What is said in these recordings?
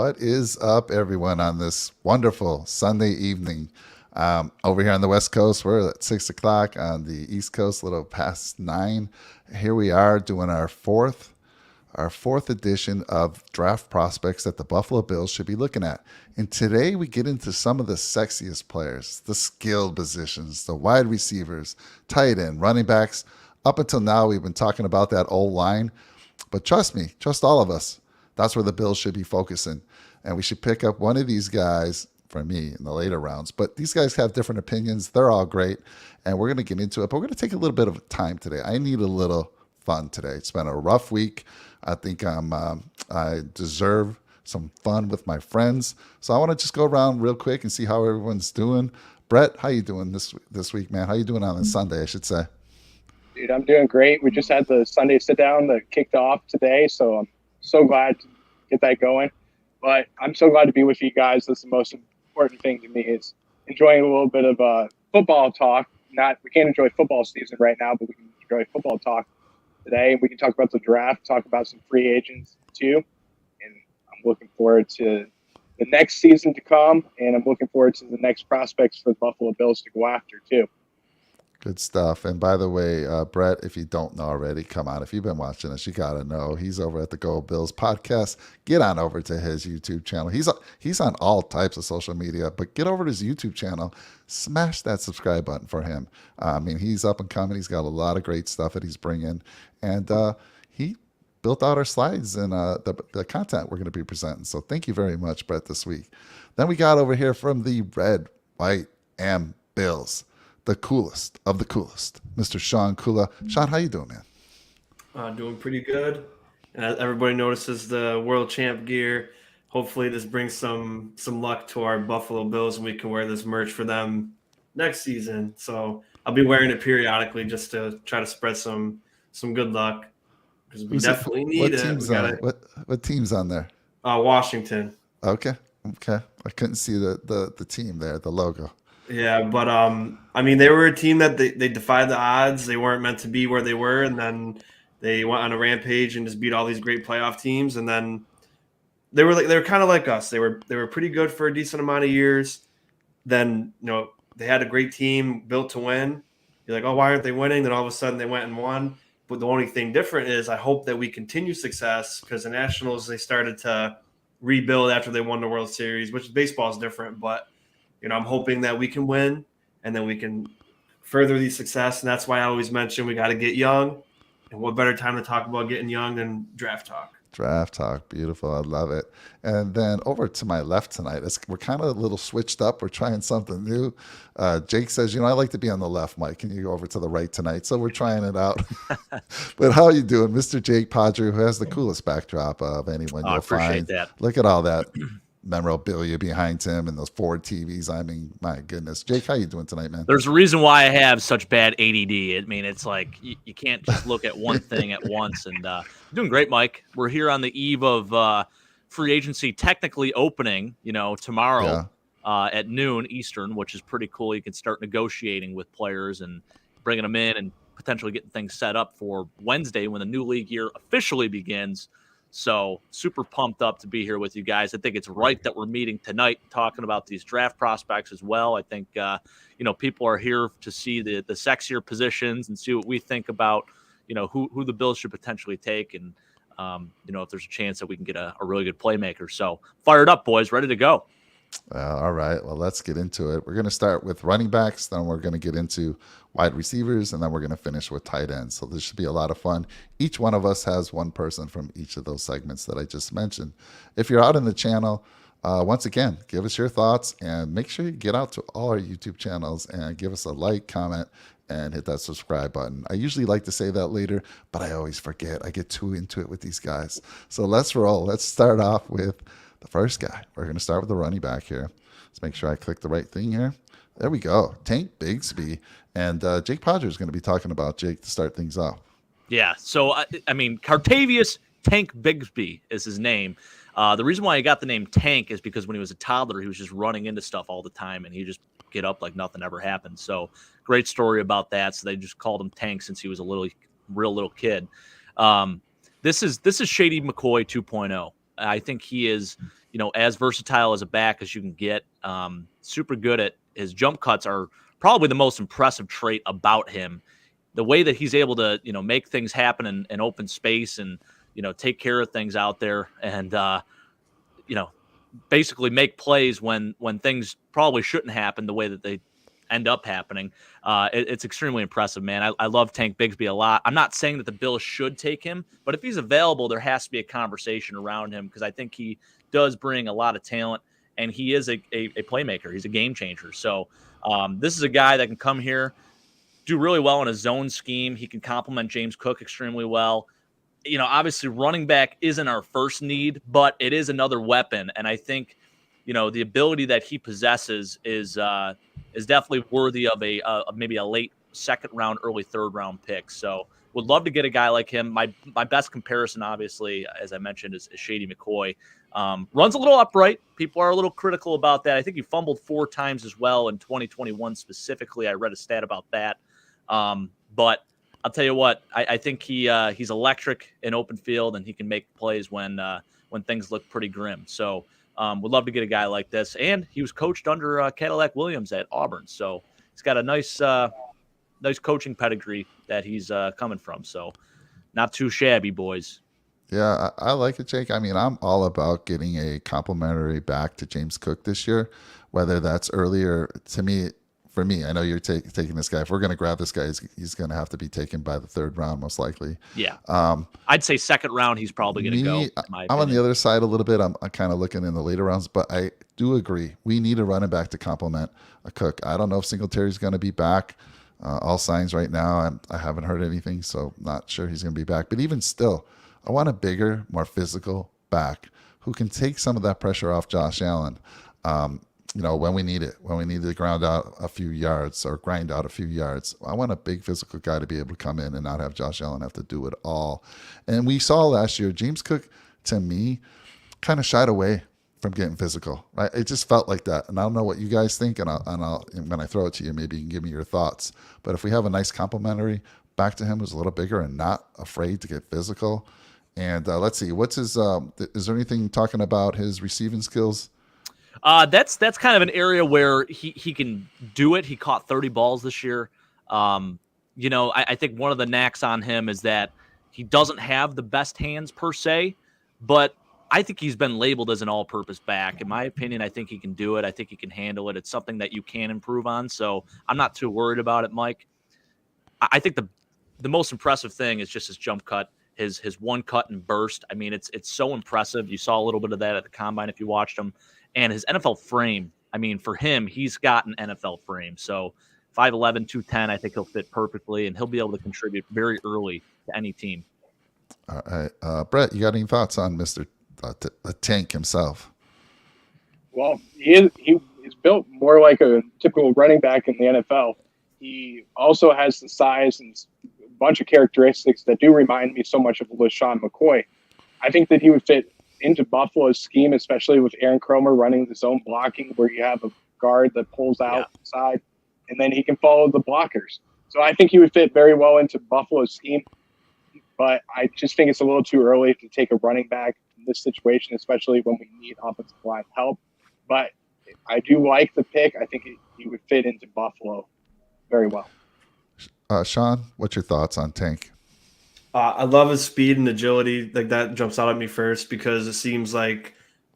What is up, everyone, on this wonderful Sunday evening? Over here on the West Coast, we're at 6 o'clock. On the East Coast, a little past 9. Here we are doing our fourth edition of draft prospects that the Buffalo Bills should be looking at. And today we get into some of the sexiest players, the skilled positions, the wide receivers, tight end, running backs. Up until now, we've been talking about that old line. But trust me, trust all of us. That's where the Bills should be focusing. And we should pick up one of these guys for me in the later rounds. But these guys have different opinions. They're all great. And we're going to get into it. But we're going to take a little bit of time today. I need a little fun today. It's been a rough week. I think I deserve some fun with my friends. So I want to just go around real quick and see how everyone's doing. Brett, how you doing this week, man? How you doing on a Sunday, I should say? Dude, I'm doing great. We just had the Sunday sit down that kicked off today, so I'm so glad to get that going. But I'm so glad to be with you guys. That's the most important thing to me is enjoying a little bit of football talk. We can't enjoy football season right now, but we can enjoy football talk today. We can talk about the draft, talk about some free agents too. And I'm looking forward to the next season to come, and I'm looking forward to the next prospects for the Buffalo Bills to go after too. Good stuff. And by the way, Brett, if you don't know already, come on. If you've been watching us, you got to know he's over at the Go Bills podcast. Get on over to his YouTube channel. He's on all types of social media, but get over to his YouTube channel. Smash that subscribe button for him. I mean, he's up and coming. He's got a lot of great stuff that he's bringing. And he built out our slides and the content we're going to be presenting. So thank you very much, Brett, this week. Then we got over here from the Red, White, and Bills, the coolest of the coolest, Mr. Sean Kula. Sean, how you doing, man? Doing pretty good. Everybody notices the world champ gear. Hopefully this brings some luck to our Buffalo Bills and we can wear this merch for them next season. So I'll be wearing it periodically just to try to spread some good luck because we definitely need it. What team's on there? Washington. Okay. I couldn't see the team there, the logo. Yeah, but I mean, they were a team that they defied the odds. They weren't meant to be where they were, and then they went on a rampage and just beat all these great playoff teams. And then they were kind of like us. They were pretty good for a decent amount of years. Then they had a great team built to win. You're like, oh, why aren't they winning? Then all of a sudden they went and won. But the only thing different is I hope that we continue success because the Nationals, they started to rebuild after they won the World Series, which baseball is different, but I'm hoping that we can win and then we can further the success. And that's why I always mention we got to get young. And what better time to talk about getting young than draft talk? Draft talk. Beautiful. I love it. And then over to my left tonight, we're kind of a little switched up. We're trying something new. Jake says, I like to be on the left, Mike. Can you go over to the right tonight? So we're trying it out. But how are you doing, Mr. Jake Padre, who has the coolest backdrop of anyone you'll find? That. Look at all that memorabilia behind him and those Ford TVs. I mean, my goodness. Jake, how you doing tonight, man? There's a reason why I have such bad ADD. I mean, it's like you can't just look at one thing at once. And doing great, Mike. We're here on the eve of free agency technically opening, tomorrow at noon Eastern, which is pretty cool. You can start negotiating with players and bringing them in and potentially getting things set up for Wednesday when the new league year officially begins. So super pumped up to be here with you guys. I think it's right that we're meeting tonight talking about these draft prospects as well. I think, people are here to see the sexier positions and see what we think about, who the Bills should potentially take. And, if there's a chance that we can get a really good playmaker. So fired up, boys, ready to go. All right. Well, let's get into it. We're going to start with running backs. Then we're going to get into wide receivers. And then we're going to finish with tight ends. So this should be a lot of fun. Each one of us has one person from each of those segments that I just mentioned. If you're out in the channel, once again, give us your thoughts and make sure you get out to all our YouTube channels and give us a like, comment, and hit that subscribe button. I usually like to say that later, but I always forget. I get too into it with these guys. So let's roll. Let's start off with the first guy. We're going to start with the running back here. Let's make sure I click the right thing here. There we go. Tank Bigsby. And Jake Podger is going to be talking about Jake to start things off. Yeah. So, Cartavius Tank Bigsby is his name. The reason why he got the name Tank is because when he was a toddler, he was just running into stuff all the time, and he just get up like nothing ever happened. So great story about that. So they just called him Tank since he was a real little kid. This is Shady McCoy 2.0. I think he is as versatile as a back as you can get. Super good at his jump cuts are probably the most impressive trait about him. The way that he's able to, make things happen in open space and, take care of things out there and, basically make plays when things probably shouldn't happen the way that they end up happening. It's extremely impressive, man. I love Tank Bigsby a lot. I'm not saying that the Bills should take him, but if he's available, there has to be a conversation around him because I think he does bring a lot of talent, and he is a playmaker. He's a game changer. So this is a guy that can come here, do really well in a zone scheme. He can complement James Cook extremely well. Obviously running back isn't our first need, but it is another weapon. And I think, the ability that he possesses is definitely worthy of maybe a late second round, early third round pick. So would love to get a guy like him. My best comparison, obviously, as I mentioned, is Shady McCoy. Runs a little upright. People are a little critical about that. I think he fumbled 4 times as well in 2021 specifically. I read a stat about that. But I'll tell you what, I think he's electric in open field, and he can make plays when things look pretty grim. So would love to get a guy like this. And he was coached under Cadillac Williams at Auburn. So he's got a nice coaching pedigree that he's coming from. So not too shabby, boys. Yeah, I like it, Jake. I mean, I'm all about getting a complimentary back to James Cook this year, whether that's earlier. For me, I know you're taking this guy. If we're going to grab this guy, he's going to have to be taken by the 3rd round, most likely. Yeah. I'd say 2nd round, he's probably going to go. I'm on the other side a little bit. I'm kind of looking in the later rounds, but I do agree. We need a running back to complement a Cook. I don't know if Singletary's going to be back. All signs right now, I haven't heard anything, so not sure he's going to be back. But even still, I want a bigger, more physical back who can take some of that pressure off Josh Allen. When we need it, when we need to grind out a few yards. I want a big physical guy to be able to come in and not have Josh Allen have to do it all. And we saw last year, James Cook, to me, kind of shied away from getting physical, right? It just felt like that. And I don't know what you guys think, and when I throw it to you, maybe you can give me your thoughts. But if we have a nice complimentary back to him who's a little bigger and not afraid to get physical. And let's see, what's his, is there anything talking about his receiving skills? That's kind of an area where he can do it. He caught 30 balls this year. I think one of the knacks on him is that he doesn't have the best hands per se, but I think he's been labeled as an all-purpose back. In my opinion, I think he can do it. I think he can handle it. It's something that you can improve on, so I'm not too worried about it, Mike. I think the most impressive thing is just his jump cut, his one cut and burst. I mean, it's so impressive. You saw a little bit of that at the combine if you watched him. And his NFL frame, I mean, for him, he's got an NFL frame. So 5'11", 210, I think he'll fit perfectly, and he'll be able to contribute very early to any team. All right. Brett, you got any thoughts on Mr. Tank himself? Well, he is built more like a typical running back in the NFL. He also has the size and a bunch of characteristics that do remind me so much of LaShawn McCoy. I think that he would fit into Buffalo's scheme, especially with Aaron Kromer running the zone blocking, where you have a guard that pulls outside, and then he can follow the blockers. So I think he would fit very well into Buffalo's scheme, but I just think it's a little too early to take a running back in this situation, especially when we need offensive line help. But I do like the pick. I think he would fit into Buffalo very well. Sean, what's your thoughts on Tank? I love his speed and agility. Like, that jumps out at me first because it seems like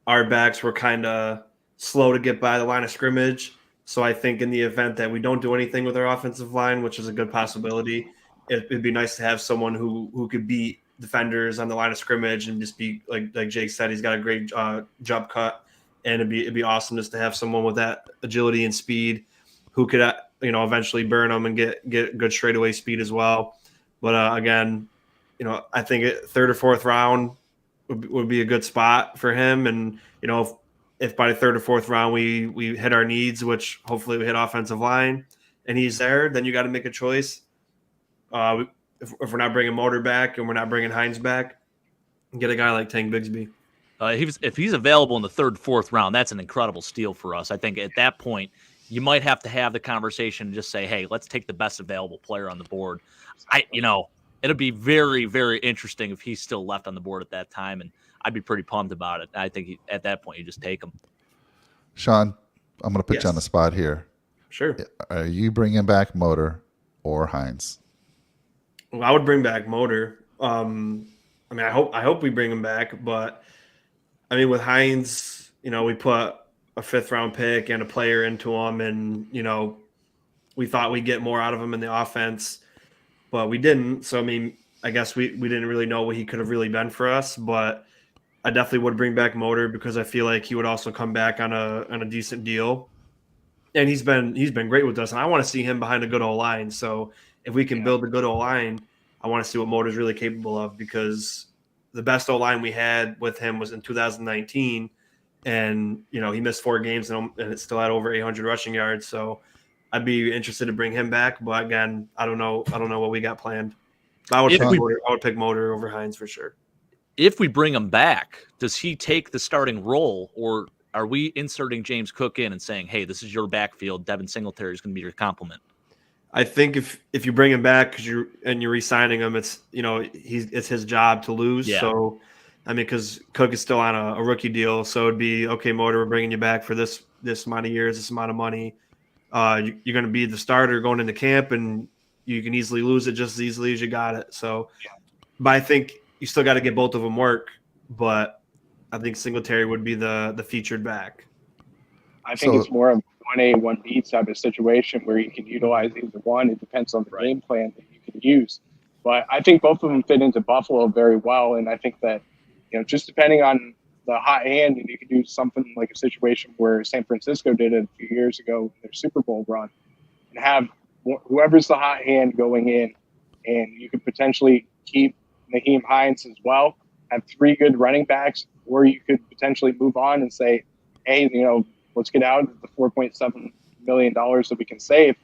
our backs were kind of slow to get by the line of scrimmage. So I think in the event that we don't do anything with our offensive line, which is a good possibility, it'd be nice to have someone who could beat defenders on the line of scrimmage and just be like Jake said, he's got a great jump cut, and it'd be awesome just to have someone with that agility and speed who could eventually burn them and get good straightaway speed as well. But again, I think 3rd or 4th round would be a good spot for him. And, if by the 3rd or 4th round we hit our needs, which hopefully we hit offensive line, and he's there, then you got to make a choice. If we're not bringing Motor back and we're not bringing Hines back, get a guy like Tank Bigsby. If he's available in the 3rd, 4th round, that's an incredible steal for us. I think at that point, you might have to have the conversation and just say, hey, let's take the best available player on the board. It'll be very, very interesting if he's still left on the board at that time. And I'd be pretty pumped about it. I think at that point you just take him. Sean, I'm going to put you on the Yes. spot here. Sure. Are you bringing back Motor or Hines? Well, I would bring back Motor. I mean, I hope we bring him back, but I mean, with Hines, we put a 5th round pick and a player into him, and we thought we'd get more out of him in the offense, but we didn't. So I mean, I guess we didn't really know what he could have really been for us, but I definitely would bring back Motor because I feel like he would also come back on a decent deal. And he's been great with us, and I want to see him behind a good O-line. So if we can build a good O-line, I want to see what Motor's really capable of, because the best O-line we had with him was in 2019, and he missed 4 games and it still had over 800 rushing yards. So I'd be interested to bring him back, but again, I don't know what we got planned. I would pick Motor over Hines for sure. If we bring him back, does he take the starting role, or are we inserting James Cook in and saying, hey, this is your backfield, Devin Singletary is going to be your complement? I think if you bring him back because you're re-signing him, it's it's his job to lose. Yeah. So I mean, because Cook is still on a rookie deal, so it'd be okay. Motor, we're bringing you back for this amount of years, this amount of money. You're going to be the starter going into camp, and you can easily lose it just as easily as you got it. So, but I think you still got to get both of them work. But I think Singletary would be the featured back. I think it's more of 1A, 1B type of situation where you can utilize either one. It depends on the game plan that you can use. But I think both of them fit into Buffalo very well. And I think that, just depending on the hot hand, you could do something like a situation where San Francisco did it a few years ago in their Super Bowl run, and have whoever's the hot hand going in, and you could potentially keep Nyheim Hines as well, have 3 good running backs, or you could potentially move on and say, hey, let's get out of the $4.7 million that we can save.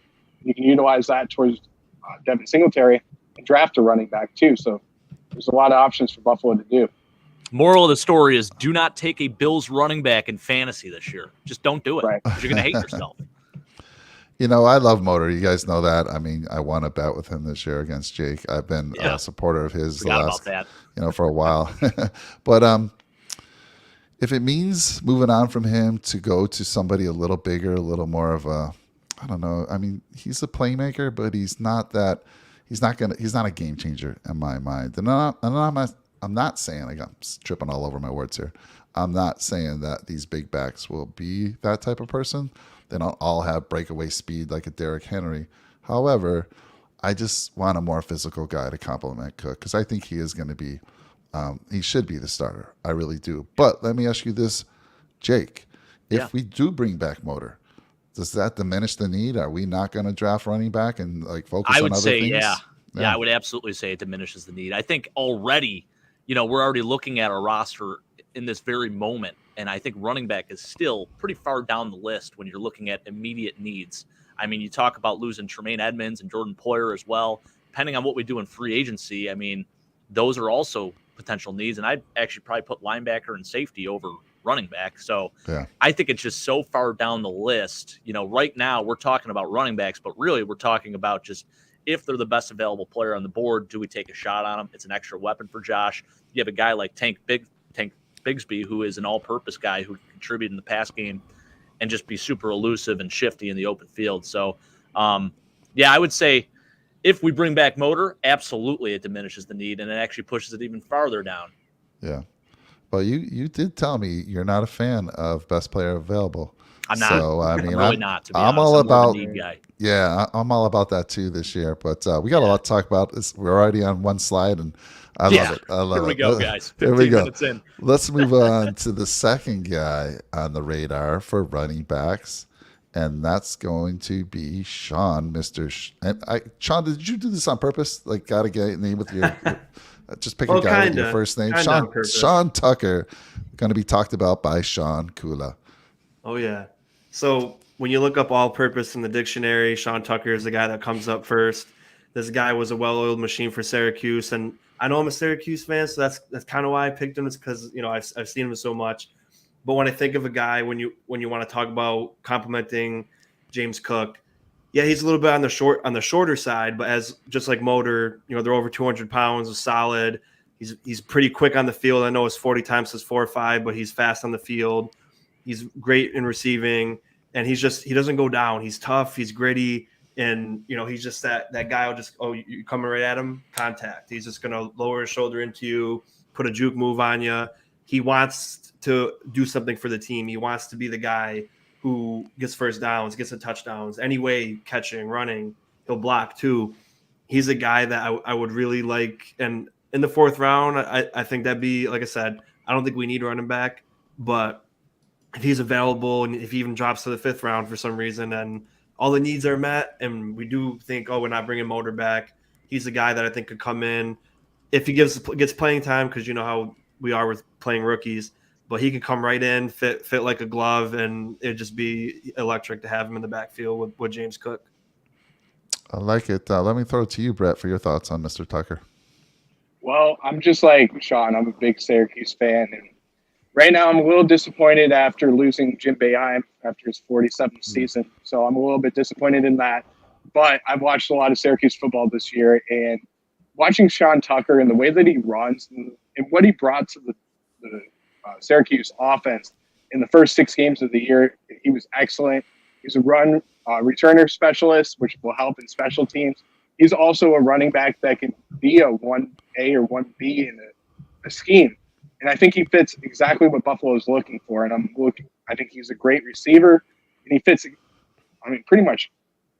You can utilize that towards Devin Singletary and draft a running back too. So there's a lot of options for Buffalo to do. Moral of the story is, do not take a Bills running back in fantasy this year. Just don't do it. Right. 'Cause you're going to hate yourself. I love Motor. You guys know that. I mean, I won a bet with him this year against Jake. I've been a supporter of his Forgot about that. for a while. But if it means moving on from him to go to somebody a little bigger, a little more of a, I don't know. I mean, he's a playmaker, but he's not a game changer in my mind. And I'm not saying, like, I'm tripping all over my words here. I'm not saying that these big backs will be that type of person. They don't all have breakaway speed like a Derrick Henry. However, I just want a more physical guy to complement Cook, because I think he is going to be, he should be the starter. I really do. But let me ask you this, Jake. If we do bring back Motor, does that diminish the need? Are we not going to draft running back and focus on other things? Yeah, I would absolutely say it diminishes the need. I think already, we're already looking at our roster in this very moment, and I think running back is still pretty far down the list when you're looking at immediate needs. I mean, you talk about losing Tremaine Edmonds and Jordan Poyer as well. Depending on what we do in free agency, I mean, those are also potential needs, and I'd actually probably put linebacker and safety over running back. So I think it's just so far down the list. Right now we're talking about running backs, but really we're talking about just if they're the best available player on the board, do we take a shot on them? It's an extra weapon for Josh. You have a guy like Tank Bigsby, who is an all-purpose guy who can contribute in the pass game and just be super elusive and shifty in the open field. So, I would say if we bring back Motor, absolutely it diminishes the need, and it actually pushes it even farther down. Yeah. Well, you did tell me you're not a fan of best player available. I'm not. So, I mean, I'm really not, to be I'm honest. all I'm more of a about need guy. Yeah, I'm all about that too this year. But we got a lot to talk about. We're already on one slide, and I love it. I love it. Here we go, guys. 15 Here we go. minutes in. Let's move on to the second guy on the radar for running backs, and that's going to be Sean, Sean, did you do this on purpose? Like, got to get a name with your just pick a guy with your first name. Sean Tucker, going to be talked about by Sean Kula. Oh, yeah. So when you look up all-purpose in the dictionary, Sean Tucker is the guy that comes up first. This guy was a well-oiled machine for Syracuse, and I know I'm a Syracuse fan, so that's kind of why I picked him. It's because I've seen him so much. But when I think of a guy, when you want to talk about complimenting James Cook, yeah, he's a little bit on the shorter side, but as just like Motor, they're over 200 pounds, solid. He's pretty quick on the field. I know his 40 times is 4.5, but he's fast on the field. He's great in receiving, and he doesn't go down. He's tough. He's gritty, and he's just that guy will just you coming right at him, contact. He's just gonna lower his shoulder into you, put a juke move on you. He wants to do something for the team. He wants to be the guy who gets first downs, gets the touchdowns, anyway, catching, running. He'll block too. He's a guy that I would really like. And in the 4th round, I think that'd be, like I said, I don't think we need a running back, but if he's available and if he even drops to the 5th round for some reason and all the needs are met and we do think, we're not bringing Motor back, he's a guy that I think could come in if he gets playing time, because you know how we are with playing rookies, but he could come right in, fit like a glove, and it'd just be electric to have him in the backfield with James Cook. I like it. Let me throw it to you, Brett, for your thoughts on Mr. Tucker. Well, I'm just like Sean. I'm a big Syracuse fan, and right now I'm a little disappointed after losing Jim Boeheim after his 47th season. So I'm a little bit disappointed in that. But I've watched a lot of Syracuse football this year, and watching Sean Tucker and the way that he runs and what he brought to the Syracuse offense in the first 6 games of the year, he was excellent. He's a run returner specialist, which will help in special teams. He's also a running back that can be a 1A or 1B in a scheme. And I think he fits exactly what Buffalo is looking for. And I think he's a great receiver, and he fits, pretty much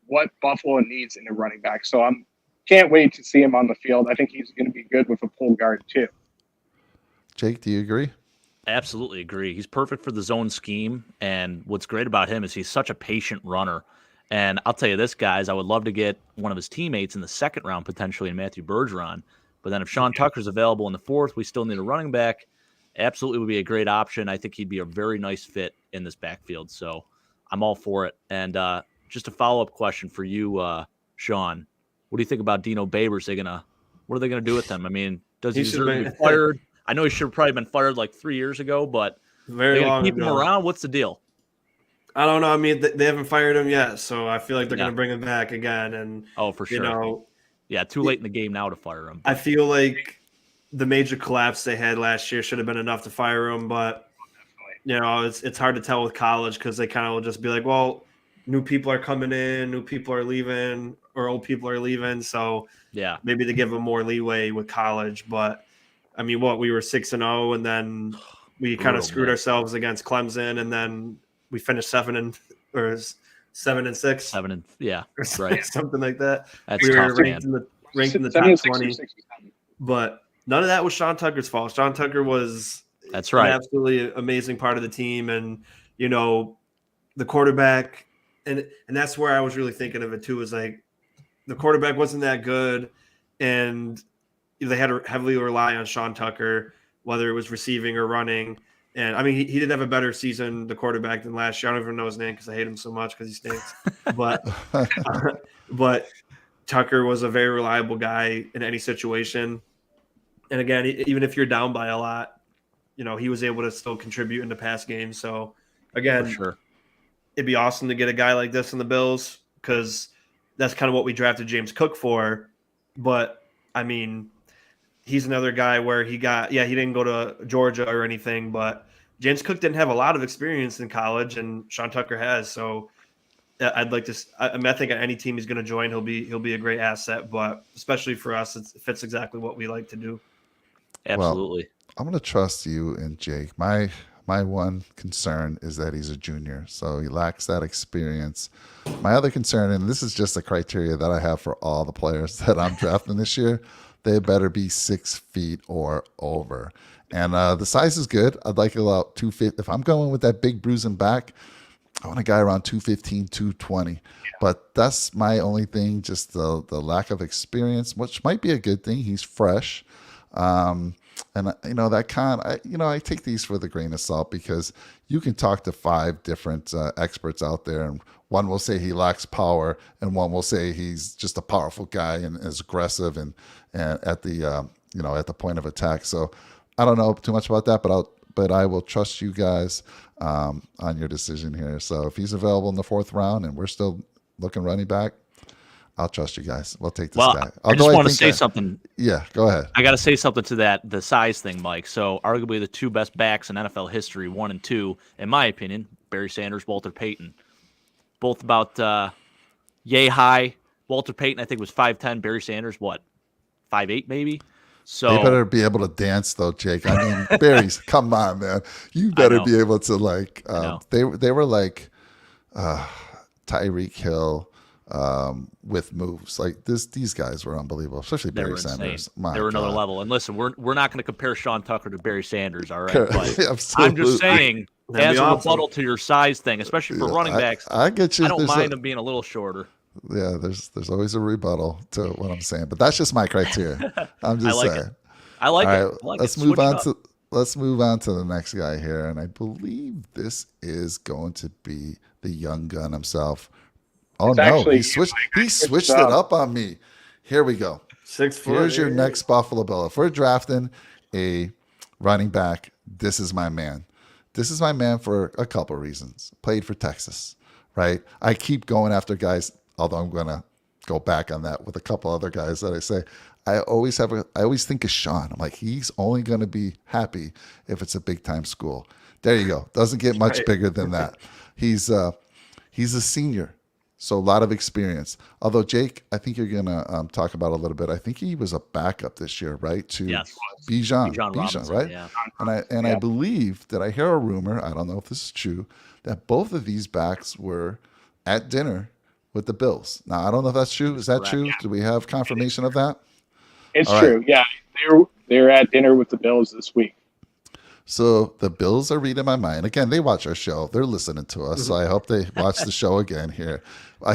what Buffalo needs in a running back. So can't wait to see him on the field. I think he's going to be good with a pull guard too. Jake, do you agree? Absolutely agree. He's perfect for the zone scheme. And what's great about him is he's such a patient runner. And I'll tell you this, guys, I would love to get one of his teammates in the 2nd round, potentially in Matthew Bergeron. But then if Sean Tucker's available in the 4th, we still need a running back. Absolutely would be a great option. I think he'd be a very nice fit in this backfield. So I'm all for it. And just a follow-up question for you, Sean. What do you think about Dino Babers? What are they gonna do with him? Does he deserve to be fired? I know he should have probably been fired like 3 years ago, but very long keep ago. him around. What's the deal? I don't know. They haven't fired him yet, so I feel like they're going to bring him back again. And for sure. Too late in the game now to fire him. I feel like the major collapse they had last year should have been enough to fire him, but it's hard to tell with college because they kind of will just be like, well, new people are coming in, new people are leaving, or old people are leaving, so maybe they give them more leeway with college. But we were 6-0, and then we kind of screwed ourselves against Clemson, and then we finished 7-6, right, something like that. That's we tough, were ranked in the top 20, but none of that was Sean Tucker's fault. Sean Tucker was an absolutely amazing part of the team, and the quarterback, and that's where I was really thinking of it too. Is like the quarterback wasn't that good, and they had to heavily rely on Sean Tucker, whether it was receiving or running. And he did have a better season, the quarterback, than last year. I don't even know his name because I hate him so much because he stinks. But Tucker was a very reliable guy in any situation. And again, even if you're down by a lot, he was able to still contribute in the pass game. So again, it'd be awesome to get a guy like this in the Bills because that's kind of what we drafted James Cook for. But he's another guy where he didn't go to Georgia or anything, but James Cook didn't have a lot of experience in college, and Sean Tucker has. So I'd like to. I think at any team he's going to join, he'll be a great asset. But especially for us, it fits exactly what we like to do. Absolutely. Well, I'm going to trust you and Jake. My one concern is that he's a junior, so he lacks that experience. My other concern, and this is just the criteria that I have for all the players that I'm drafting this year, they better be 6 feet or over. And the size is good. I'd like about 250. If I'm going with that big bruising back, I want a guy around 215, 220. But that's my only thing, just the lack of experience, which might be a good thing. He's fresh. And I take these with a grain of salt because you can talk to 5 different experts out there, and one will say he lacks power, and one will say he's just a powerful guy and is aggressive and at the point of attack. So I don't know too much about that, but I will trust you guys on your decision here. So if he's available in the 4th round and we're still looking running back, I'll trust you guys. We'll take this Well, guy. I just Although want to think say something. Yeah, go ahead. I got to say something to the size thing, Mike. So arguably the two best backs in NFL history, 1 and 2, in my opinion, Barry Sanders, Walter Payton, both about yay high. Walter Payton, I think, was 5'10". Barry Sanders, what, 5'8", maybe? So They better be able to dance, though, Jake. I mean, Barry's, come on, man. You better know. be able to, like, know. they were like Tyreek Hill with moves. Like, these guys were unbelievable, especially they Barry were insane. Sanders. My They were another God. level. And listen, we're not going to compare Sean Tucker to Barry Sanders, all right? But I'm Absolutely. just saying, That'd as be a awesome. rebuttal to your size thing, especially for running backs, I get you. I don't There's mind them being a little shorter. Yeah, there's always a rebuttal to what I'm saying, but that's just my criteria. I'm just like saying. I like All it. right, I like let's it. move Switch it on up. to the next guy here, and I believe this is going to be the young gun himself. Oh It's no, actually he switched. you, He Mike. switched it up on me. Here we go. 6 foot. Here's your next Buffalo Bill. If we're drafting a running back, this is my man. This is my man for a couple reasons. Played for Texas, right? I keep going after guys, although I'm going to go back on that with a couple other guys that I say. I always think of Sean. I'm like, he's only going to be happy if it's a big time school. There you go. Doesn't get much Right. bigger than that. He's a senior. So a lot of experience. Although Jake, I think you're gonna talk about a little bit. I think he was a backup this year, right? To Yes. Bijan, Bijan Robinson, right? yeah. And I believe that I hear a rumor. I don't know if this is true, that both of these backs were at dinner with the Bills. Now I don't know if that's true. Is that Correct. true? Do we have confirmation of that? It's All right. true. Yeah, they're at dinner with the Bills this week. So the Bills are reading my mind. Again, they watch our show. They're listening to us. So I hope they watch the show again here.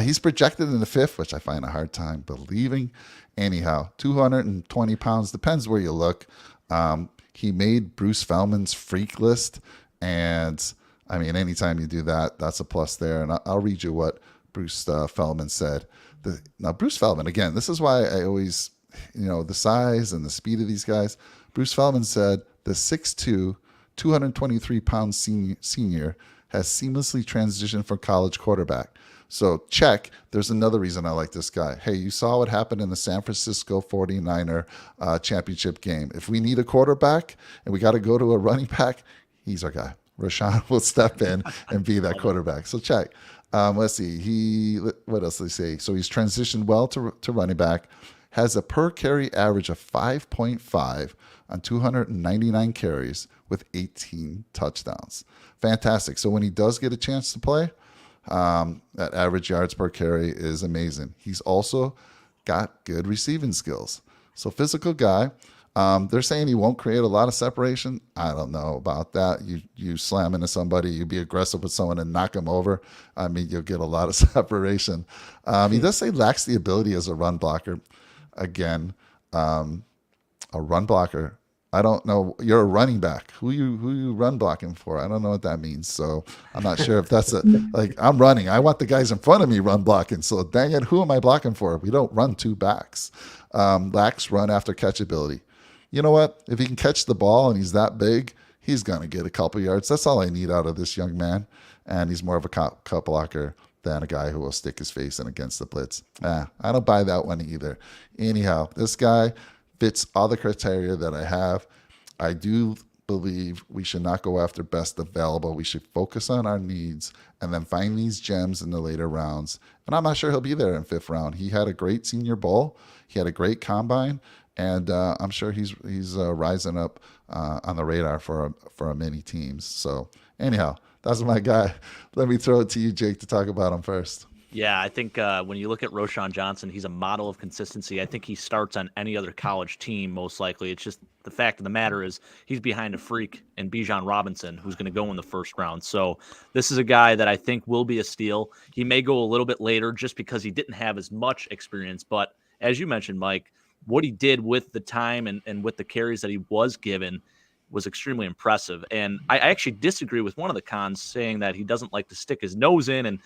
He's projected in the 5th, which I find a hard time believing. Anyhow, 220 pounds, depends where you look. He made Bruce Feldman's freak list. And I mean, anytime you do that, that's a plus there. And I'll read you what Bruce Feldman said. Now, Bruce Feldman, again, this is why I always, the size and the speed of these guys. Bruce Feldman said the 6'2", 223-pound senior has seamlessly transitioned from college quarterback. So check. There's another reason I like this guy. Hey, you saw what happened in the San Francisco 49er championship game. If we need a quarterback and we got to go to a running back, he's our guy. Rashawn will step in and be that quarterback. So check. Let's see. What else did he say? So he's transitioned well to running back. Has a per carry average of 5.5 on 299 carries with 18 touchdowns. Fantastic. So when he does get a chance to play, that average yards per carry is amazing. He's also got good receiving skills. So physical guy. They're saying he won't create a lot of separation. I don't know about that. You slam into somebody, you be aggressive with someone and knock them over. I mean, you'll get a lot of separation. He does say lacks the ability as a run blocker. Again, a run blocker. I don't know. You're a running back. Who you run blocking for? I don't know what that means. So I'm not sure if that's I'm running. I want the guys in front of me run blocking. So dang it, who am I blocking for? We don't run two backs. Lacks run after catch ability. You know what? If he can catch the ball and he's that big, he's going to get a couple yards. That's all I need out of this young man. And he's more of a cut blocker than a guy who will stick his face in against the blitz. I don't buy that one either. Anyhow, this guy fits all the criteria that I have. I do believe we should not go after best available. We should focus on our needs and then find these gems in the later rounds. And I'm not sure he'll be there in 5th round. He had a great Senior Bowl. He had a great combine. And I'm sure he's rising up on the radar for many teams. So anyhow, that's my guy. Let me throw it to you, Jake, to talk about him first. Yeah, I think when you look at Roschon Johnson, he's a model of consistency. I think he starts on any other college team, most likely. It's just the fact of the matter is he's behind a freak in Bijan Robinson, who's going to go in the 1st round. So this is a guy that I think will be a steal. He may go a little bit later just because he didn't have as much experience. But as you mentioned, Mike, what he did with the time and with the carries that he was given was extremely impressive. And I actually disagree with one of the cons saying that he doesn't like to stick his nose in and,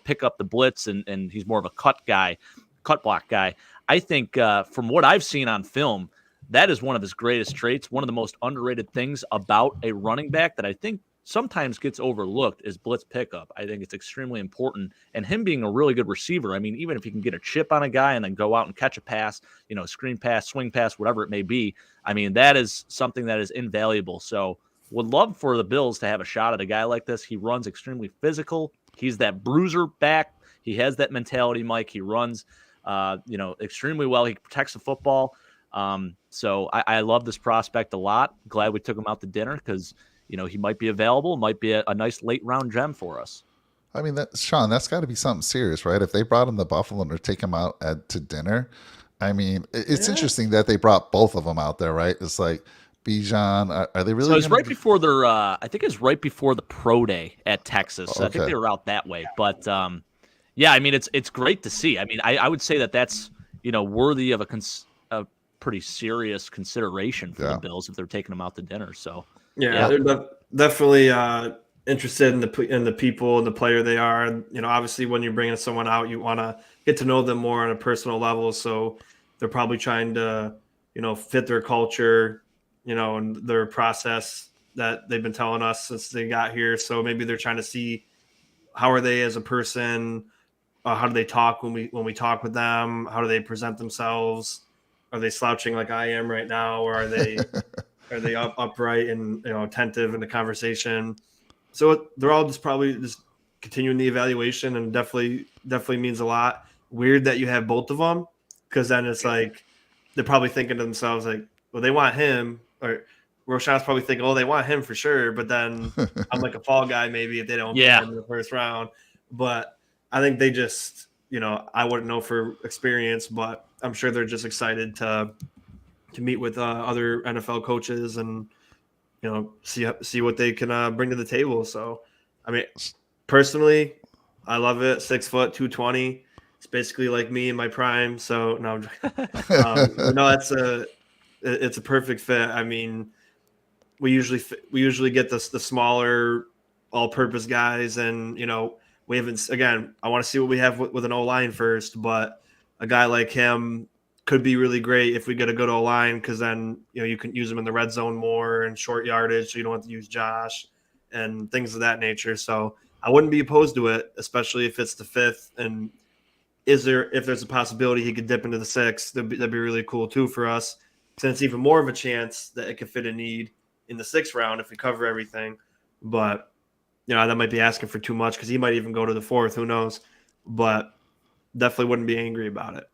pick up the blitz and he's more of a cut block guy. I think from what I've seen on film, that is one of his greatest traits, one of the most underrated things about a running back that I think sometimes gets overlooked is blitz pickup. I think it's extremely important. And him being a really good receiver, I mean, even if he can get a chip on a guy and then go out and catch a pass, screen pass, swing pass, whatever it may be, I mean, that is something that is invaluable. So would love for the Bills to have a shot at a guy like this. He runs extremely physical. He's that bruiser back. He has that mentality, Mike. He runs, extremely well. He protects the football. So I love this prospect a lot. Glad we took him out to dinner because he might be available, might be a nice late round gem for us. I mean, Sean, that's got to be something serious, right? If they brought him to Buffalo or take him out to dinner, I mean, it's interesting that they brought both of them out there, right? It's like Bijan. Are they really? So it's right before their. I think it's right before the pro day at Texas. So I think they were out that way. But yeah, I mean, it's great to see. I mean, I would say that's worthy of a pretty serious consideration for the Bills if they're taking them out to dinner. So yeah. They're definitely interested in the people and the player they are. Obviously, when you're bringing someone out, you want to get to know them more on a personal level. So they're probably trying to fit their culture, and their process that they've been telling us since they got here. So maybe they're trying to see how are they as a person, how do they talk when we talk with them, how do they present themselves, are they slouching like I am right now, or are they upright and attentive in the conversation? So they're all probably just continuing the evaluation, and definitely means a lot. Weird that you have both of them, because then it's like they're probably thinking to themselves like, well, they want him, or Roshan's probably thinking, oh, they want him for sure. But then I'm like a fall guy maybe if they don't pick him in the first round. But I think they just, I wouldn't know for experience, but I'm sure they're just excited to meet with other NFL coaches and see what they can bring to the table. So, I mean, personally, I love it. 6 foot, 220. It's basically like me in my prime. So no, it's a perfect fit. I mean, we usually get the smaller all-purpose guys, and we haven't. Again, I want to see what we have with an O-line first, but a guy like him could be really great if we get a good O-line, because then you can use him in the red zone more and short yardage, so you don't have to use Josh and things of that nature. So I wouldn't be opposed to it, especially if it's the fifth. And if there's a possibility he could dip into the sixth, that'd be really cool too for us, since it's even more of a chance that it could fit a need in the sixth round if we cover everything. But that might be asking for too much, because he might even go to the fourth. Who knows? But definitely wouldn't be angry about it.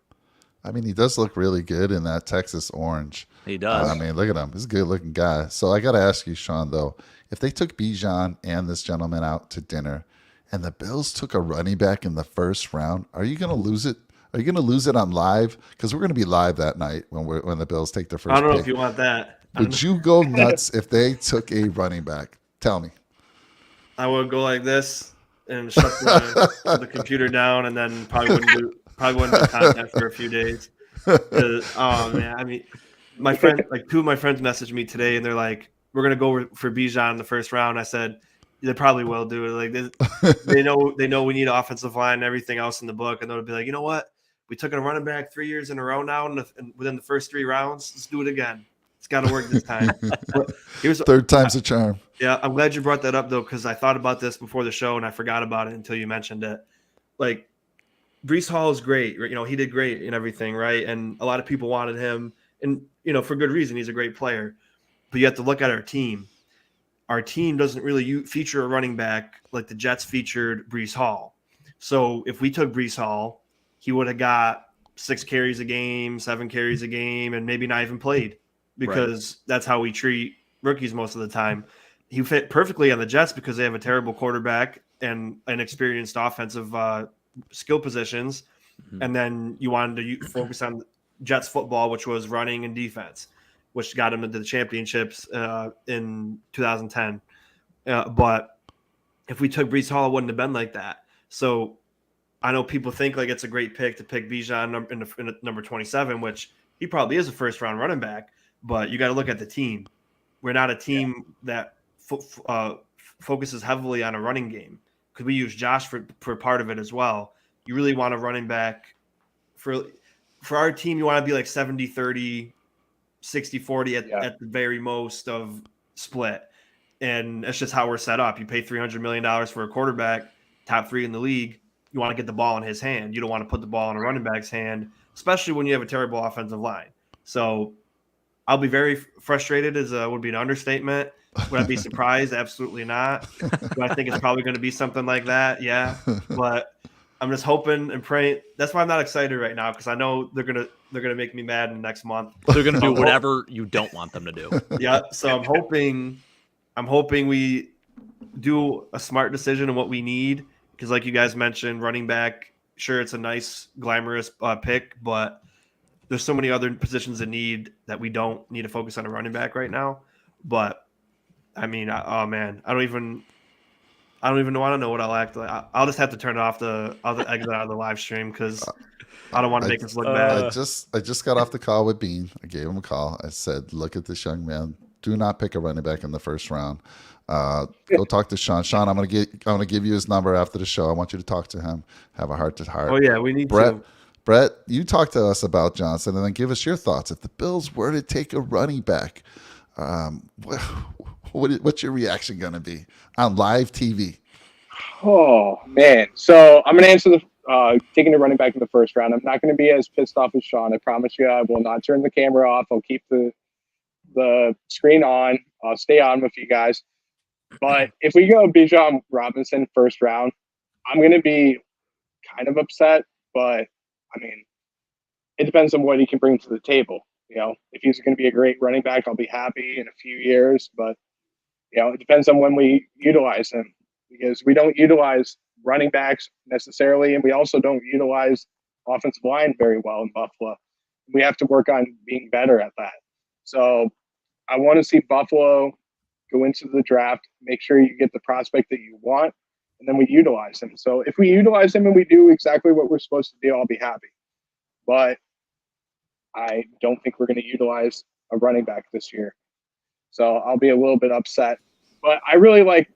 I mean, he does look really good in that Texas orange. He does. I mean, look at him. He's a good-looking guy. So I got to ask you, Sean, though, if they took Bijan and this gentleman out to dinner, and the Bills took a running back in the first round, are you going to lose it? Are you going to lose it on live? Because we're going to be live that night when the Bills take their first pick. I don't know if you want that. Would you go nuts if they took a running back? Tell me. I would go like this and shut the computer down, and then probably wouldn't do content for a few days. Oh man, I mean, my friend, like two of my friends messaged me today, and they're like, "We're gonna go for Bijan in the first round." I said, "They probably will do it. Like they know we need offensive line and everything else in the book, and they'll be like, you know what? We took a running back 3 years in a row now, and within the first 3 rounds, let's do it again. It's got to work this time." Third time's a charm. Yeah, I'm glad you brought that up though, because I thought about this before the show and I forgot about it until you mentioned it. Like, Breece Hall is great. He did great and everything, right? And a lot of people wanted him, and for good reason. He's a great player. But you have to look at our team. Our team doesn't really feature a running back like the Jets featured Breece Hall. So if we took Breece Hall, he would have got 6 carries a game, 7 carries a game, and maybe not even played, because that's how we treat rookies most of the time. He fit perfectly on the Jets because they have a terrible quarterback and an experienced offensive skill positions. Mm-hmm. And then you wanted to focus on Jets football, which was running and defense, which got him into the championships in 2010. But if we took Breece Hall, it wouldn't have been like that. So I know people think like it's a great pick to pick Bijan in number 27, which he probably is a first-round running back, but you got to look at the team. We're not a team that focuses heavily on a running game, because we use Josh for part of it as well. You really want a running back for our team. You want to be like 70-30, 60-40 at the very most of split. And that's just how we're set up. You pay $300 million for a quarterback, top 3 in the league. You want to get the ball in his hand. You don't want to put the ball in a running back's hand, especially when you have a terrible offensive line. So I'll be very frustrated, would be an understatement. Would I be surprised? Absolutely not. Do I think it's probably going to be something like that? Yeah. But I'm just hoping and praying. That's why I'm not excited right now, because I know they're gonna make me mad in the next month. They're gonna do whatever you don't want them to do. Yeah. So I'm hoping we do a smart decision on what we need, because like you guys mentioned, running back, sure, it's a nice glamorous pick, but there's so many other positions in need that we don't need to focus on a running back right now. But I mean, oh man, I don't even want to know what I'll act like. I'll just have to turn off I'll exit out of the live stream, because I don't want to make us look bad. I just got off the call with Bean. I gave him a call. I said, look at this young man. Do not pick a running back in the first round. Go talk to Sean. Sean, I'm gonna give you his number after the show. I want you to talk to him. Have a heart to heart. Oh yeah, we need Brett, you talk to us about Johnson, and then give us your thoughts. If the Bills were to take a running back, what's your reaction going to be on live TV? Oh man, so I'm going to answer the taking a running back in the first round. I'm not going to be as pissed off as Sean. I promise you, I will not turn the camera off. I'll keep the screen on. I'll stay on with you guys. But if we go Bijan Robinson first round, I'm going to be kind of upset. But I mean, it depends on what he can bring to the table. You know, if he's going to be a great running back, I'll be happy in a few years. But, you know, it depends on when we utilize him, because we don't utilize running backs necessarily. And we also don't utilize offensive line very well in Buffalo. We have to work on being better at that. So I want to see Buffalo go into the draft, make sure you get the prospect that you want, and then we utilize him. So if we utilize him and we do exactly what we're supposed to do, I'll be happy. But I don't think we're going to utilize a running back this year. So I'll be a little bit upset. But I really like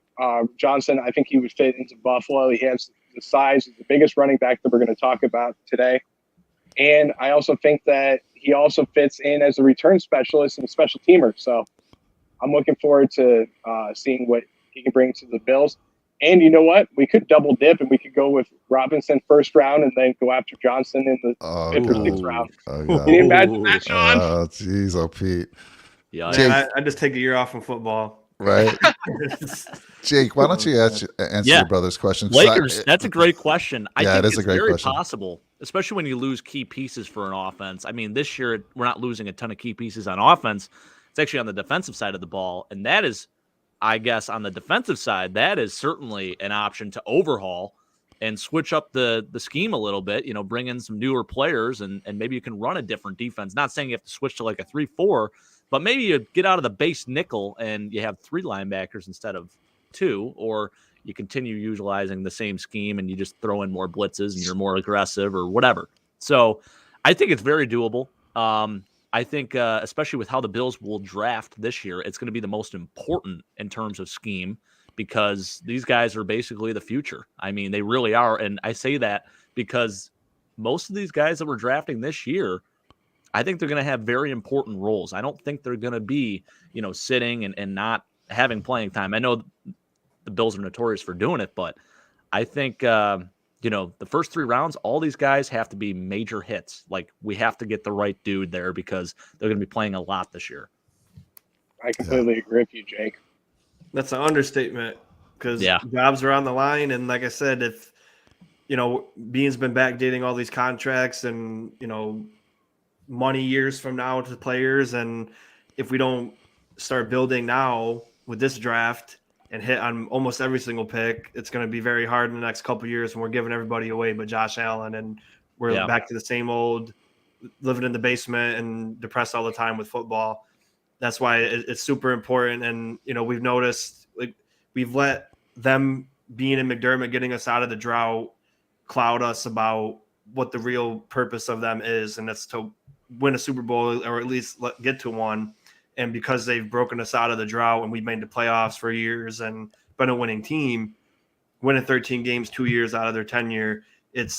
Johnson. I think he would fit into Buffalo. He has the size. He's the biggest running back that we're going to talk about today. And I also think that he also fits in as a return specialist and a special teamer. So I'm looking forward to seeing what he can bring to the Bills. And you know what? We could double dip and we could go with Robinson first round and then go after Johnson in the fifth or sixth round. Can you imagine that, Sean? Oh, jeez, Pete. Yeah, man, I just take a year off from football. Right. Jake, why don't you answer your brother's question? Lakers, that's a great question. I think it is it's a great very question. possible, especially when you lose key pieces for an offense. I mean, this year we're not losing a ton of key pieces on offense. It's actually on the defensive side of the ball, and that is, I guess, on the defensive side, that is certainly an option to overhaul and switch up the scheme a little bit, you know, bring in some newer players and maybe you can run a different defense. Not saying you have to switch to like a 3-4, but maybe you get out of the base nickel and you have 3 linebackers instead of 2, or you continue utilizing the same scheme and you just throw in more blitzes and you're more aggressive or whatever. So I think it's very doable. I think, especially with how the Bills will draft this year, it's going to be the most important in terms of scheme because these guys are basically the future. I mean, they really are. And I say that because most of these guys that we're drafting this year, I think they're going to have very important roles. I don't think they're going to be, you know, sitting and not having playing time. I know the Bills are notorious for doing it, but I think, you know, the first 3 rounds, all these guys have to be major hits. Like, we have to get the right dude there because they're going to be playing a lot this year. I completely agree with you, Jake. That's an understatement because jobs are on the line. And like I said, if, you know, Bean's been backdating all these contracts and, you know, money years from now to players. And if we don't start building now with this draft and hit on almost every single pick, it's going to be very hard in the next couple of years when we're giving everybody away but Josh Allen. And we're back to the same old living in the basement and depressed all the time with football. That's why it's super important. And, you know, we've noticed, like, we've let them being in McDermott, getting us out of the drought, cloud us about what the real purpose of them is. And that's to win a Super Bowl or at least get to one. And because they've broken us out of the drought and we've made the playoffs for years and been a winning team, winning 13 games 2 years out of their tenure, it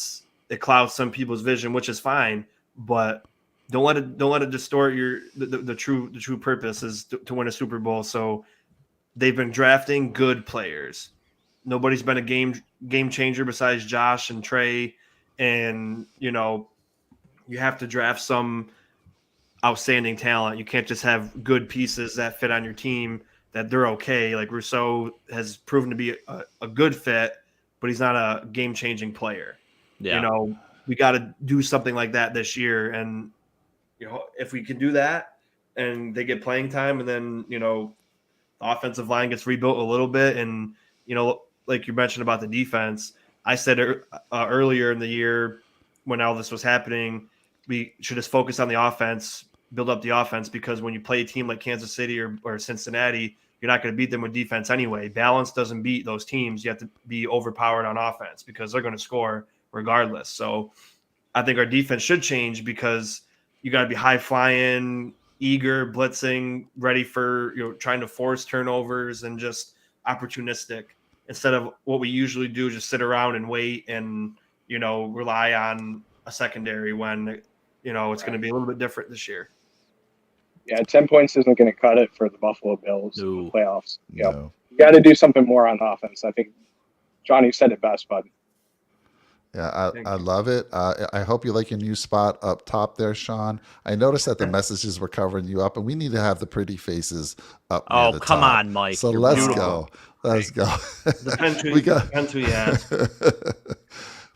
clouds some people's vision, which is fine. But don't let it distort the true purpose is to win a Super Bowl. So they've been drafting good players. Nobody's been a game changer besides Josh and Trey. And, you know, you have to draft some outstanding talent. You can't just have good pieces that fit on your team that they're okay. Like Rousseau has proven to be a good fit, but he's not a game-changing player. Yeah. You know, we got to do something like that this year. And, you know, if we can do that and they get playing time and then, you know, the offensive line gets rebuilt a little bit and, you know, like you mentioned about the defense, I said earlier in the year when all this was happening, we should just focus on the offense, build up the offense, because when you play a team like Kansas City or Cincinnati, you're not going to beat them with defense anyway. Balance doesn't beat those teams. You have to be overpowered on offense because they're going to score regardless. So I think our defense should change because you got to be high flying, eager, blitzing, ready for, you know, trying to force turnovers and just opportunistic instead of what we usually do, just sit around and wait and, you know, rely on a secondary when, you know, it's going to be a little bit different this year. Yeah, 10 points isn't going to cut it for the Buffalo Bills in the playoffs. No. You got to do something more on offense. I think Johnny said it best, bud. Yeah, I love it. I hope you like your new spot up top there, Sean. I noticed that the messages were covering you up, and we need to have the pretty faces up near Oh, the come top. on, Mike. So You're let's beautiful. go. Let's go. Depends who, We got- depends who you ask.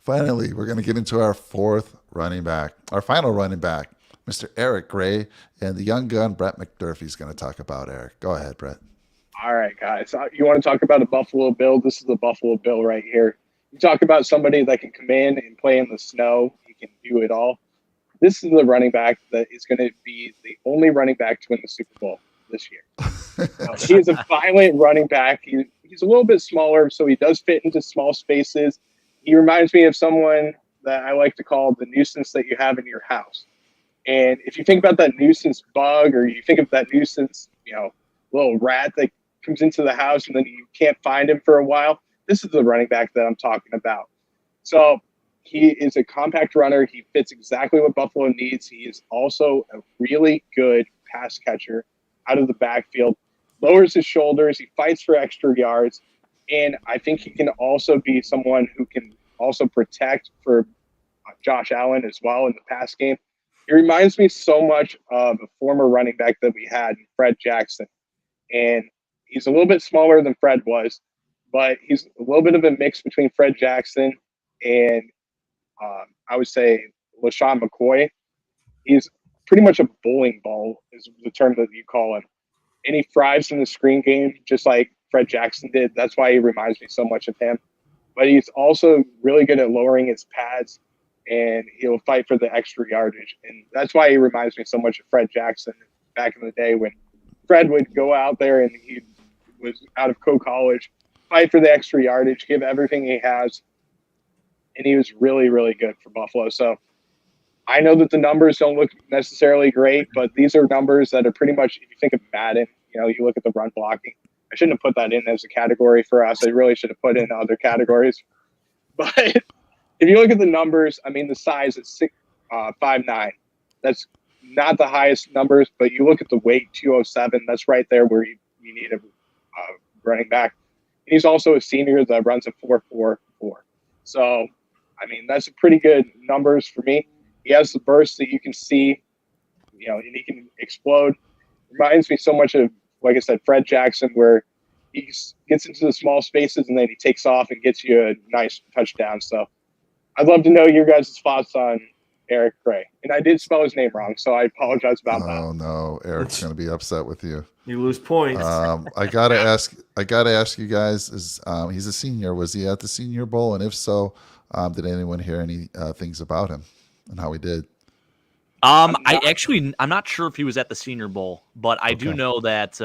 Finally, we're going to get into our fourth running back, our final running back, Mr. Eric Gray, and the young gun, Brett McDurphy, is going to talk about Eric. Go ahead, Brett. All right, guys. You want to talk about a Buffalo Bill? This is the Buffalo Bill right here. You talk about somebody that can come in and play in the snow. He can do it all. This is the running back that is going to be the only running back to win the Super Bowl this year. He is a violent running back. He's a little bit smaller, so he does fit into small spaces. He reminds me of someone that I like to call the nuisance that you have in your house. And if you think about that nuisance bug, or you think of that nuisance, you know, little rat that comes into the house and then you can't find him for a while, this is the running back that I'm talking about. So he is a compact runner. He fits exactly what Buffalo needs. He is also a really good pass catcher out of the backfield, lowers his shoulders. He fights for extra yards. And I think he can also be someone who can also protect for Josh Allen as well in the pass game. He reminds me so much of a former running back that we had, Fred Jackson. And he's a little bit smaller than Fred was, but he's a little bit of a mix between Fred Jackson and I would say LaShawn McCoy. He's pretty much a bowling ball is the term that you call him. And he thrives in the screen game just like Fred Jackson did. That's why he reminds me so much of him. But he's also really good at lowering his pads, and he'll fight for the extra yardage. And that's why he reminds me so much of Fred Jackson back in the day when Fred would go out there and he was out of college, fight for the extra yardage, give everything he has. And he was really, really good for Buffalo. So I know that the numbers don't look necessarily great, but these are numbers that are pretty much, if you think of Madden, you know, you look at the run blocking. I shouldn't have put that in as a category for us. I really should have put in other categories. But if you look at the numbers, I mean, the size is 5'9". That's not the highest numbers, but you look at the weight, 207. That's right there where you need a running back. And he's also a senior that runs a 4.44. So, I mean, that's pretty good numbers for me. He has the burst that you can see, you know, and he can explode. Reminds me so much of, like I said, Fred Jackson, where he gets into the small spaces and then he takes off and gets you a nice touchdown. So I'd love to know your guys' thoughts on Eric Gray. And I did spell his name wrong, so I apologize about that. Oh no, Eric's going to be upset with you. You lose points. I gotta ask you guys: he's a senior? Was he at the Senior Bowl? And if so, did anyone hear any things about him and how he did? I'm not sure if he was at the Senior Bowl, but I do know that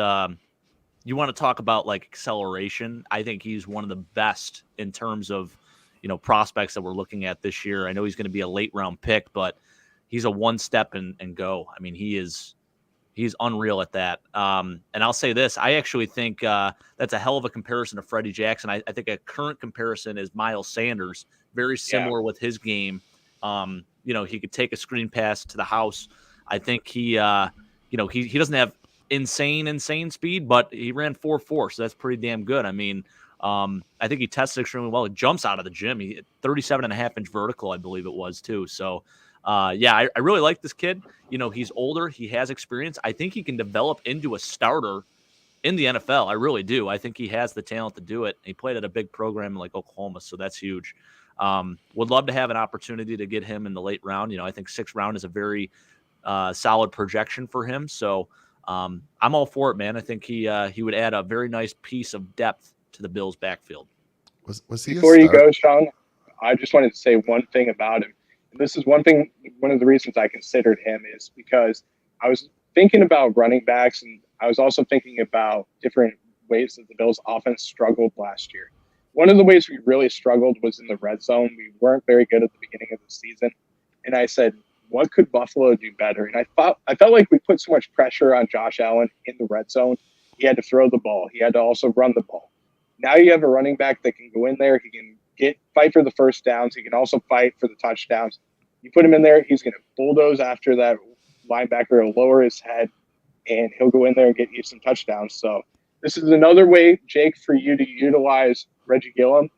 you want to talk about like acceleration. I think he's one of the best in terms of, you know, prospects that we're looking at this year. I know he's going to be a late round pick, but he's a one step and go. I mean, he's unreal at that. And I'll say this, I actually think that's a hell of a comparison to Freddie Jackson. I think a current comparison is Miles Sanders, very similar with his game. You know, he could take a screen pass to the house. I think he doesn't have insane speed, but he ran 4.4, so that's pretty damn good. I mean, I think he tested extremely well. He jumps out of the gym. He 37.5-inch vertical, I believe it was too. So, yeah, I really like this kid. You know, he's older. He has experience. I think he can develop into a starter in the NFL. I really do. I think he has the talent to do it. He played at a big program like Oklahoma, so that's huge. Would love to have an opportunity to get him in the late round. You know, I think 6th round is a very solid projection for him. So I'm all for it, man. I think he would add a very nice piece of depth to the Bills' backfield. Was he Before you go, Sean, I just wanted to say one thing about him. This is one of the reasons I considered him is because I was thinking about running backs, and I was also thinking about different ways that the Bills' offense struggled last year. One of the ways we really struggled was in the red zone. We weren't very good at the beginning of the season. And I said, what could Buffalo do better? And I felt like we put so much pressure on Josh Allen in the red zone. He had to throw the ball. He had to also run the ball. Now you have a running back that can go in there. He can fight for the first downs. He can also fight for the touchdowns. You put him in there, he's going to bulldoze after that linebacker. He'll lower his head, and he'll go in there and get you some touchdowns. So this is another way, Jake, for you to utilize Reggie Gillum.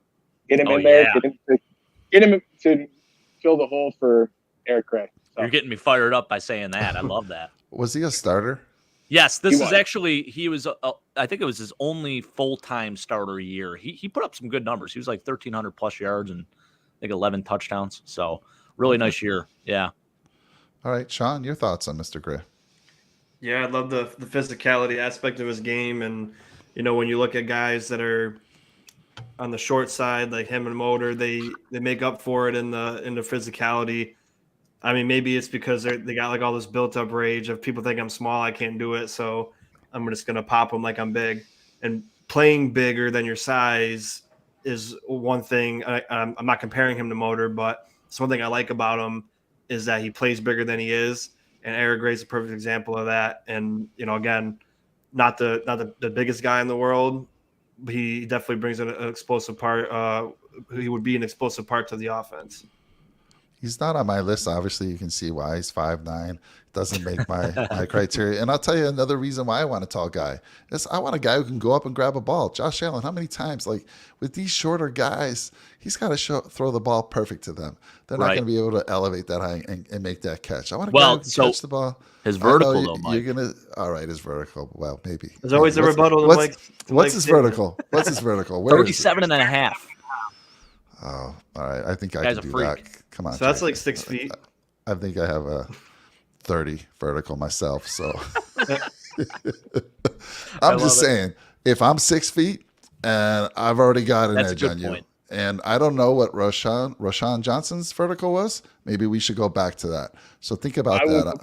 Get him in there. Yeah. Get him to fill the hole for Eric Gray. So. You're getting me fired up by saying that. I love that. Was he a starter? Yes, he was, I think it was his only full-time starter year. He put up some good numbers. He was like 1,300 plus yards and I think 11 touchdowns. So really nice year. Yeah. All right, Sean, your thoughts on Mr. Gray? Yeah, I love the physicality aspect of his game. And, you know, when you look at guys that are on the short side, like him and Motor, they make up for it in the physicality. I mean, maybe it's because they got like all this built up rage of people think I'm small, I can't do it, so I'm just going to pop them like I'm big. And playing bigger than your size is one thing. I'm not comparing him to Motor, but it's one thing I like about him is that he plays bigger than he is. And Eric Gray's a perfect example of that. And, you know, again, not the biggest guy in the world, but he definitely brings an explosive part. He would be an explosive part to the offense. He's not on my list. Obviously, you can see why. He's 5'9". Doesn't make my criteria. And I'll tell you another reason why I want a tall guy is I want a guy who can go up and grab a ball. Josh Allen, how many times, like with these shorter guys, he's got to throw the ball perfect to them. They're not going to be able to elevate that high and make that catch. I want a guy who can catch the ball. His vertical, though, Mike. You're gonna, all right, his vertical. Well, maybe. There's always a rebuttal. What's his vertical? What's his vertical? 37.5. Oh, all right. I think I can do that. Come on. So that's like 6 feet. I think I have a 30 vertical myself. So I'm just saying, if I'm 6 feet and I've already got an edge on you, and I don't know what Rashawn Johnson's vertical was, maybe we should go back to that. So think about that. Go back to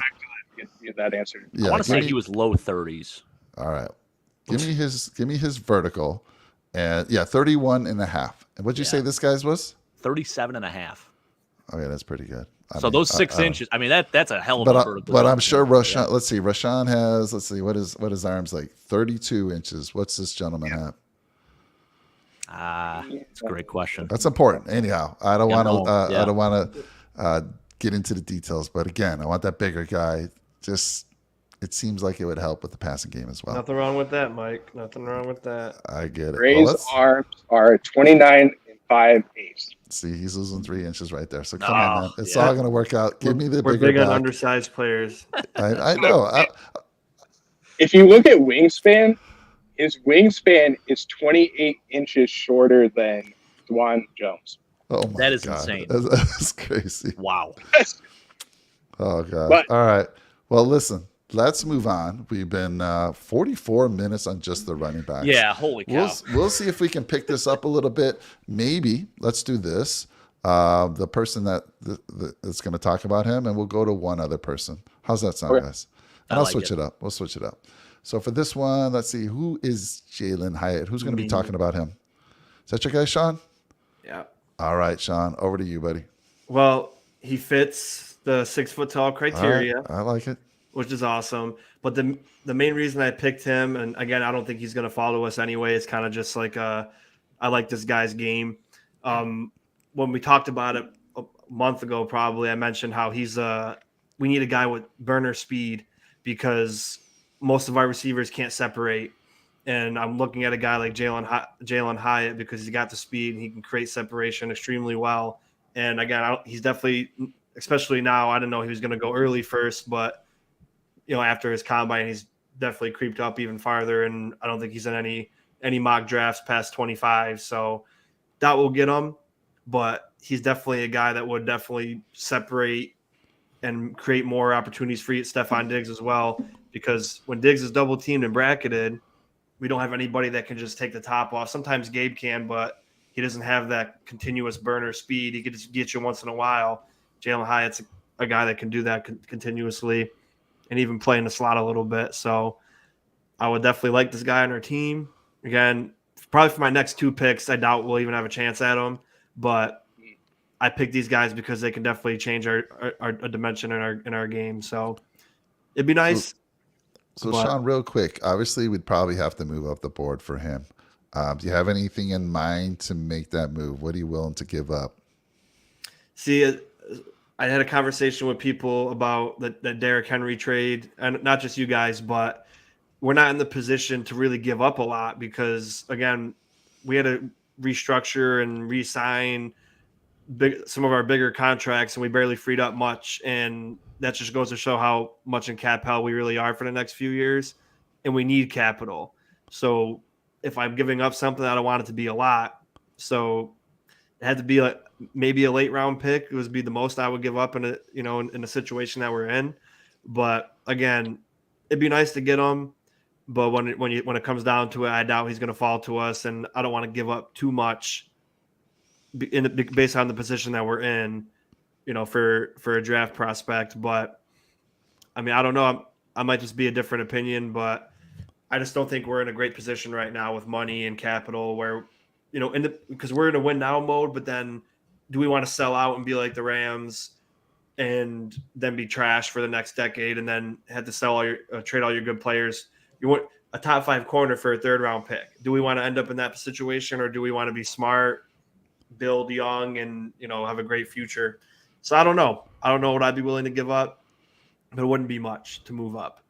that. Get that answer. I want to say he was low 30s. All right. Give me his vertical. And 31.5. And what'd you say this guy's was? 37.5. Okay, that's pretty good. So those 6 inches, I mean, that's a hell of a vertical. But I'm sure Rashawn, let's see, Rashawn has, what his arms like? 32 inches. What's this gentleman have? It's a great question. That's important. Anyhow, I don't want to get into the details, but again, I want that bigger guy. Just, it seems like it would help with the passing game as well. Nothing wrong with that, Mike. Nothing wrong with that. I get it. Ray's arms are 29 5/8. See, he's losing 3 inches right there. So come on, man. It's all going to work out. Give me the bigger We're big on back. undersized players. I know. If you look at wingspan, his wingspan is 28 inches shorter than Dwan Jones. Oh my That is God. insane. That's crazy. Wow. Oh, God. But- All right. Well, listen, let's move on. We've been 44 minutes on just the running backs. Yeah, holy cow. We'll see if we can pick this up a little bit. Maybe let's do this. The person that's going to talk about him, and we'll go to one other person. How's that sound, guys? And I'll switch it up. We'll switch it up. So for this one, let's see. Who is Jalen Hyatt? Who's going to be talking about him? Is that your guy, Sean? Yeah. All right, Sean. Over to you, buddy. Well, he fits the 6 foot tall criteria. Right, I like it. Which is awesome. But the main reason I picked him, and again, I don't think he's going to follow us anyway. It's kind of just like I like this guy's game. When we talked about it a month ago, probably I mentioned how we need a guy with burner speed because most of our receivers can't separate. And I'm looking at a guy like Jalen Hyatt because he's got the speed and he can create separation extremely well. And again, he's definitely, especially now, I didn't know he was going to go early first, but after his combine, he's definitely creeped up even farther. And I don't think he's in any mock drafts past 25. So that will get him. But he's definitely a guy that would definitely separate and create more opportunities for Stephon Diggs as well. Because when Diggs is double teamed and bracketed, we don't have anybody that can just take the top off. Sometimes Gabe can, but he doesn't have that continuous burner speed. He could just get you once in a while. Jalen Hyatt's a guy that can do that continuously and even play in the slot a little bit. So I would definitely like this guy on our team. Again, probably for my next 2 picks, I doubt we'll even have a chance at him. But I picked these guys because they can definitely change our dimension in our game. So it'd be nice. So Sean, real quick, obviously we'd probably have to move up the board for him. Do you have anything in mind to make that move? What are you willing to give up? See, I had a conversation with people about the Derrick Henry trade, and not just you guys, but we're not in the position to really give up a lot because, again, we had to restructure and re-sign some of our bigger contracts, and we barely freed up much. And that just goes to show how much in cap hell we really are for the next few years. And we need capital. So if I'm giving up something, I don't want it to be a lot. So it had to be like maybe a late round pick. It would be the most I would give up in a situation that we're in. But again, it'd be nice to get him. But when it comes down to it, I doubt he's going to fall to us. And I don't want to give up too much based on the position that we're in, for a draft prospect. But I mean, I don't know. I might just be a different opinion, but I just don't think we're in a great position right now with money and capital where, because we're in a win now mode, but then do we want to sell out and be like the Rams and then be trash for the next decade and then have to trade all your good players? You want a top 5 corner for a 3rd round pick. Do we want to end up in that situation, or do we want to be smart, build young, and have a great future? So I don't know what I'd be willing to give up, but it wouldn't be much to move up.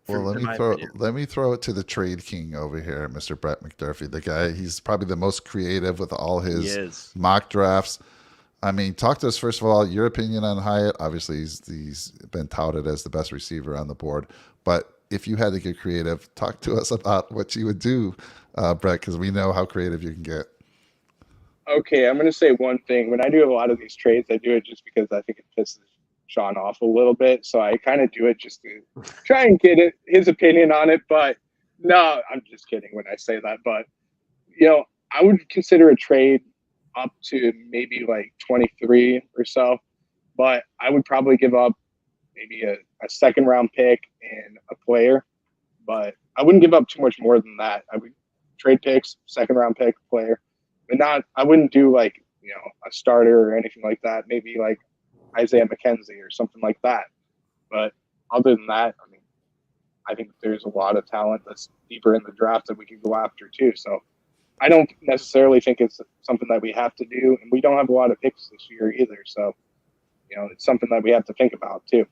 Well, let me throw it to the trade king over here, Mr. Brett McDurphy. The guy, he's probably the most creative with all his mock drafts. I mean, talk to us first of all, your opinion on Hyatt. Obviously, he's been touted as the best receiver on the board, but if you had to get creative, talk to us about what you would do, Brett, because we know how creative you can get. Okay, I'm going to say one thing. When I do a lot of these trades, I do it just because I think it pisses Sean off a little bit. So I kind of do it just to try and get his opinion on it. But no, I'm just kidding when I say that. But, I would consider a trade up to maybe like 23 or so. But I would probably give up maybe a 2nd round pick and a player. But I wouldn't give up too much more than that. I would trade picks, 2nd round pick, player. But I wouldn't do like, a starter or anything like that. Maybe like Isaiah McKenzie or something like that. But other than that, I mean, I think there's a lot of talent that's deeper in the draft that we could go after too. So I don't necessarily think it's something that we have to do. And we don't have a lot of picks this year either. So, it's something that we have to think about too.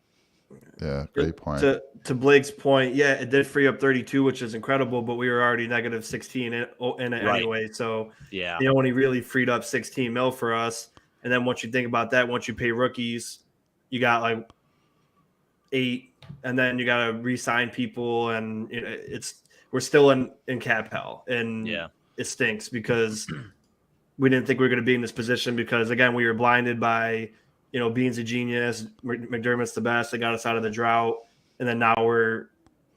Yeah, great point. To Blake's point, yeah, it did free up 32, which is incredible, but we were already negative 16 in it anyway. So yeah, they only really freed up 16 mil for us. And then once you think about that, once you pay rookies, you got like 8, and then you got to re-sign people, and we're still in cap hell, and it stinks because we didn't think we were going to be in this position because again we were blinded by Bean's a genius, McDermott's the best. They got us out of the drought, and then now we're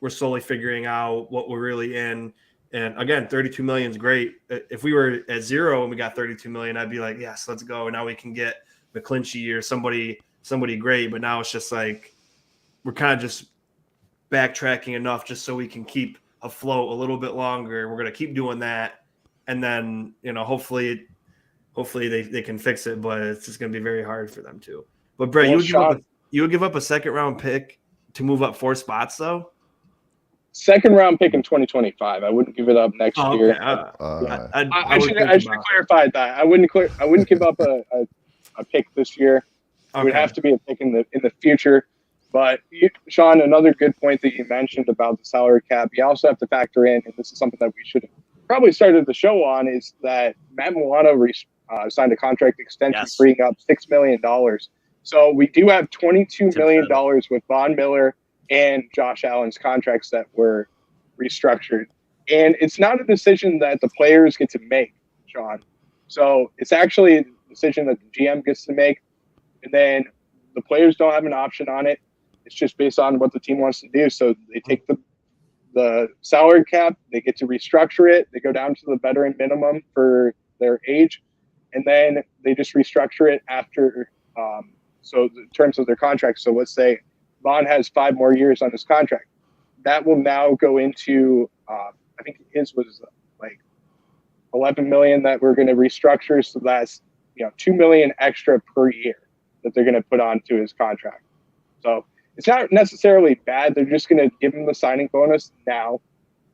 slowly figuring out what we're really in. And again, 32 million is great. If we were at 0 and we got 32 million, I'd be like, yes, let's go. And now we can get McClinchy or somebody great. But now it's just like we're kind of just backtracking enough just so we can keep afloat a little bit longer. We're gonna keep doing that, and then hopefully they can fix it, but it's just going to be very hard for them to. But Brett, you would give up a 2nd round pick to move up 4 spots, though. 2nd round pick in 2025. I wouldn't give it up next year. I should have clarified that. I wouldn't give up a pick this year. It would have to be a pick in the future. But Sean, another good point that you mentioned about the salary cap, you also have to factor in, and this is something that we should have probably started the show on, is that Matt Milano signed a contract extension, Yes. freeing up $6 million. So we do have $22 million Tim with Von Miller and Josh Allen's contracts that were restructured. And it's not a decision that the players get to make, Sean. So it's actually a decision that the GM gets to make. And then the players don't have an option on it. It's just based on what the team wants to do. So they take the salary cap, they get to restructure it. They go down to the veteran minimum for their age, and then they just restructure it after. So in terms of their contract, so let's say Vaughn has 5 more years on his contract. That will now go into, I think his was like 11 million that we're going to restructure. So that's, $2 million extra per year that they're going to put onto his contract. So it's not necessarily bad. They're just going to give him the signing bonus now,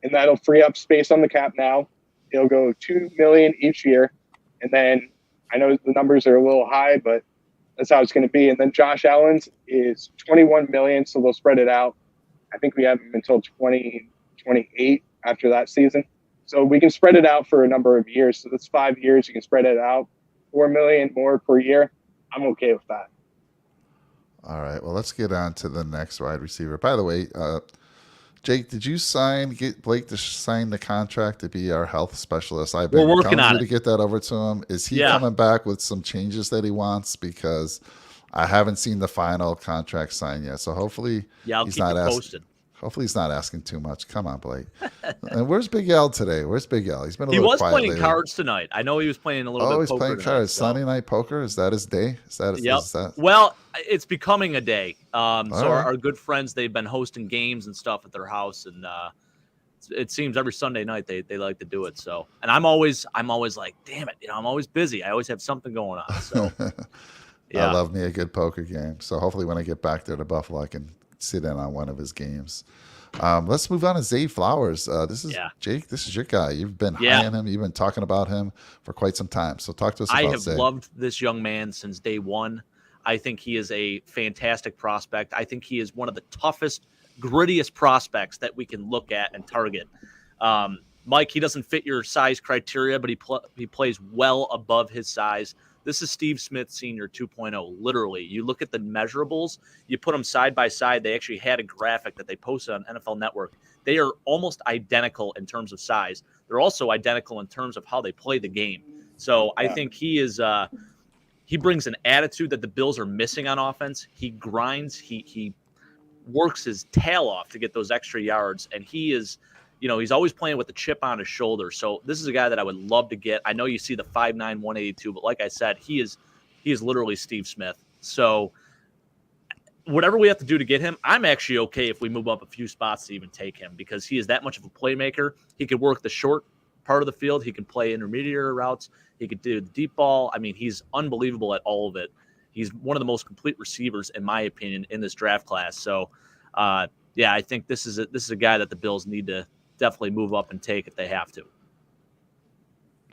and that'll free up space on the cap now. It'll go $2 million each year. And then I know the numbers are a little high, but that's how it's going to be. And then Josh Allen's is 21 million, so they'll spread it out. I think we have him until 2028 after that season. So we can spread it out for a number of years. So that's 5 years. You can spread it out, 4 million more per year. I'm okay with that. All right. Well, let's get on to the next wide receiver. By the way, Jake, did you get Blake to sign the contract to be our health specialist? I've been We're working telling on you it. to get that over to him. Is he Yeah. coming back with some changes that he wants? Because I haven't seen the final contract signed yet. So hopefully Yeah, I'll he's keep not you asking. posted. Hopefully he's not asking too much. Come on, Blake. And where's Big L today? Where's Big L? He's been a He little was quiet playing lately. cards tonight. I know he was playing a little Oh, bit he's of poker playing tonight, cards. so- Sunday night poker? Is that his day? Is that Yep. is that Well, it's becoming a day. So right. our good friends, they've been hosting games and stuff at their house, and it seems every Sunday night they like to do it. So, and I'm always like, damn it, I'm always busy. I always have something going on. So, yeah. I love me a good poker game. So hopefully when I get back there to Buffalo, I can sit in on one of his games. Let's move on to Zay Flowers. This is Jake. This is your guy. You've been high on him. You've been talking about him for quite some time. So talk to us about I have Zay. loved this young man since day one. I think he is a fantastic prospect. I think he is one of the toughest, grittiest prospects that we can look at and target. Mike, he doesn't fit your size criteria, but he plays well above his size. This is Steve Smith Sr. 2.0. Literally, you look at the measurables, you put them side by side. They actually had a graphic that they posted on NFL Network. They are almost identical in terms of size. They're also identical in terms of how they play the game. So I think he is he brings an attitude that the Bills are missing on offense. He grinds. He works his tail off to get those extra yards, and he is. He's always playing with the chip on his shoulder. So this is a guy that I would love to get. I know you see the 5'9", 182, but like I said, he is literally Steve Smith. So whatever we have to do to get him, I'm actually okay if we move up a few spots to even take him, because he is that much of a playmaker. He could work the short part of the field. He can play intermediate routes. He could do the deep ball. I mean, he's unbelievable at all of it. He's one of the most complete receivers, in my opinion, in this draft class. So, I think this is a guy that the Bills need to definitely move up and take if they have to.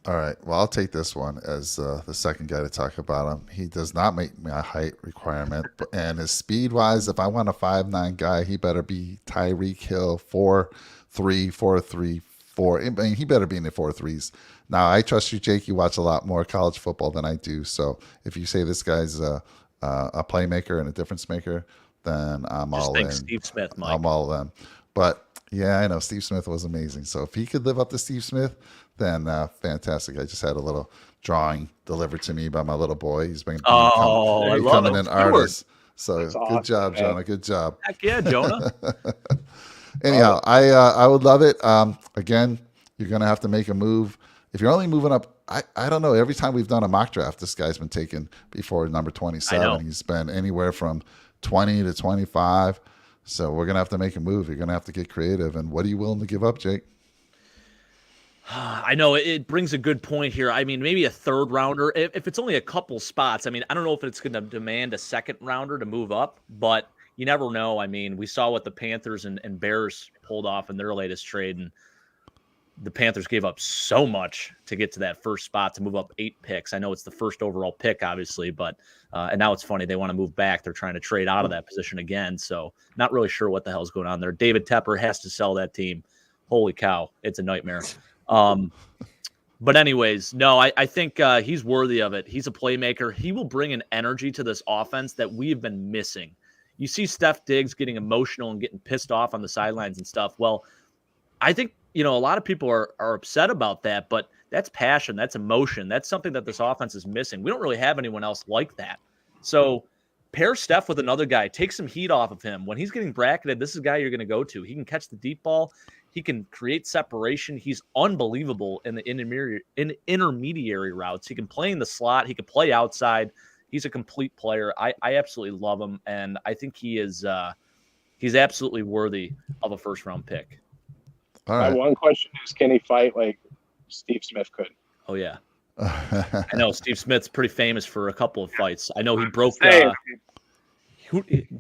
All right. Well, I'll take this one as the second guy to talk about him. He does not meet my height requirement, and his speed wise, if I want a 5'9" guy, he better be Tyreek Hill 4'3", 4'3", 4. I mean, he better be in the 4.3s. Now, I trust you, Jake. You watch a lot more college football than I do. So if you say this guy's a playmaker and a difference maker, then I'm Just all think in. Steve Smith, Mike. I'm all in. But yeah, I know Steve Smith was amazing. So if he could live up to Steve Smith, then fantastic. I just had a little drawing delivered to me by my little boy. He's been I love becoming it. an Stewart. artist. So That's good awesome, job, man. Jonah. Good job. Heck yeah, Jonah. Anyhow, I would love it. Again, you're gonna have to make a move. If you're only moving up, I don't know. Every time we've done a mock draft, this guy's been taken before number 27. He's been anywhere from 20 to 25. So we're gonna have to make a move. You're gonna have to get creative. And what are you willing to give up, Jake? I know it brings a good point here. I mean, maybe a third rounder. If it's only a couple spots, I mean, I don't know if it's going to demand a second rounder to move up, but you never know. I mean, we saw what the Panthers and Bears pulled off in their latest trade, and the Panthers gave up so much to get to that first spot to move up 8 picks. I know it's the first overall pick, obviously, but and now it's funny they want to move back. They're trying to trade out of that position again. So not really sure what the hell's going on there. David Tepper has to sell that team. Holy cow, it's a nightmare. But anyways, no, I think he's worthy of it. He's a playmaker. He will bring an energy to this offense that we've been missing. You see Steph Diggs getting emotional and getting pissed off on the sidelines and stuff. Well, I think, a lot of people are upset about that, but that's passion. That's emotion. That's something that this offense is missing. We don't really have anyone else like that. So pair Steph with another guy. Take some heat off of him. When he's getting bracketed, this is a guy you're going to go to. He can catch the deep ball. He can create separation. He's unbelievable in the intermediary routes. He can play in the slot. He can play outside. He's a complete player. I absolutely love him, and I think he is he's absolutely worthy of a first-round pick. All right. My one question is, can he fight like Steve Smith could? Oh, yeah. I know Steve Smith's pretty famous for a couple of fights. I know he broke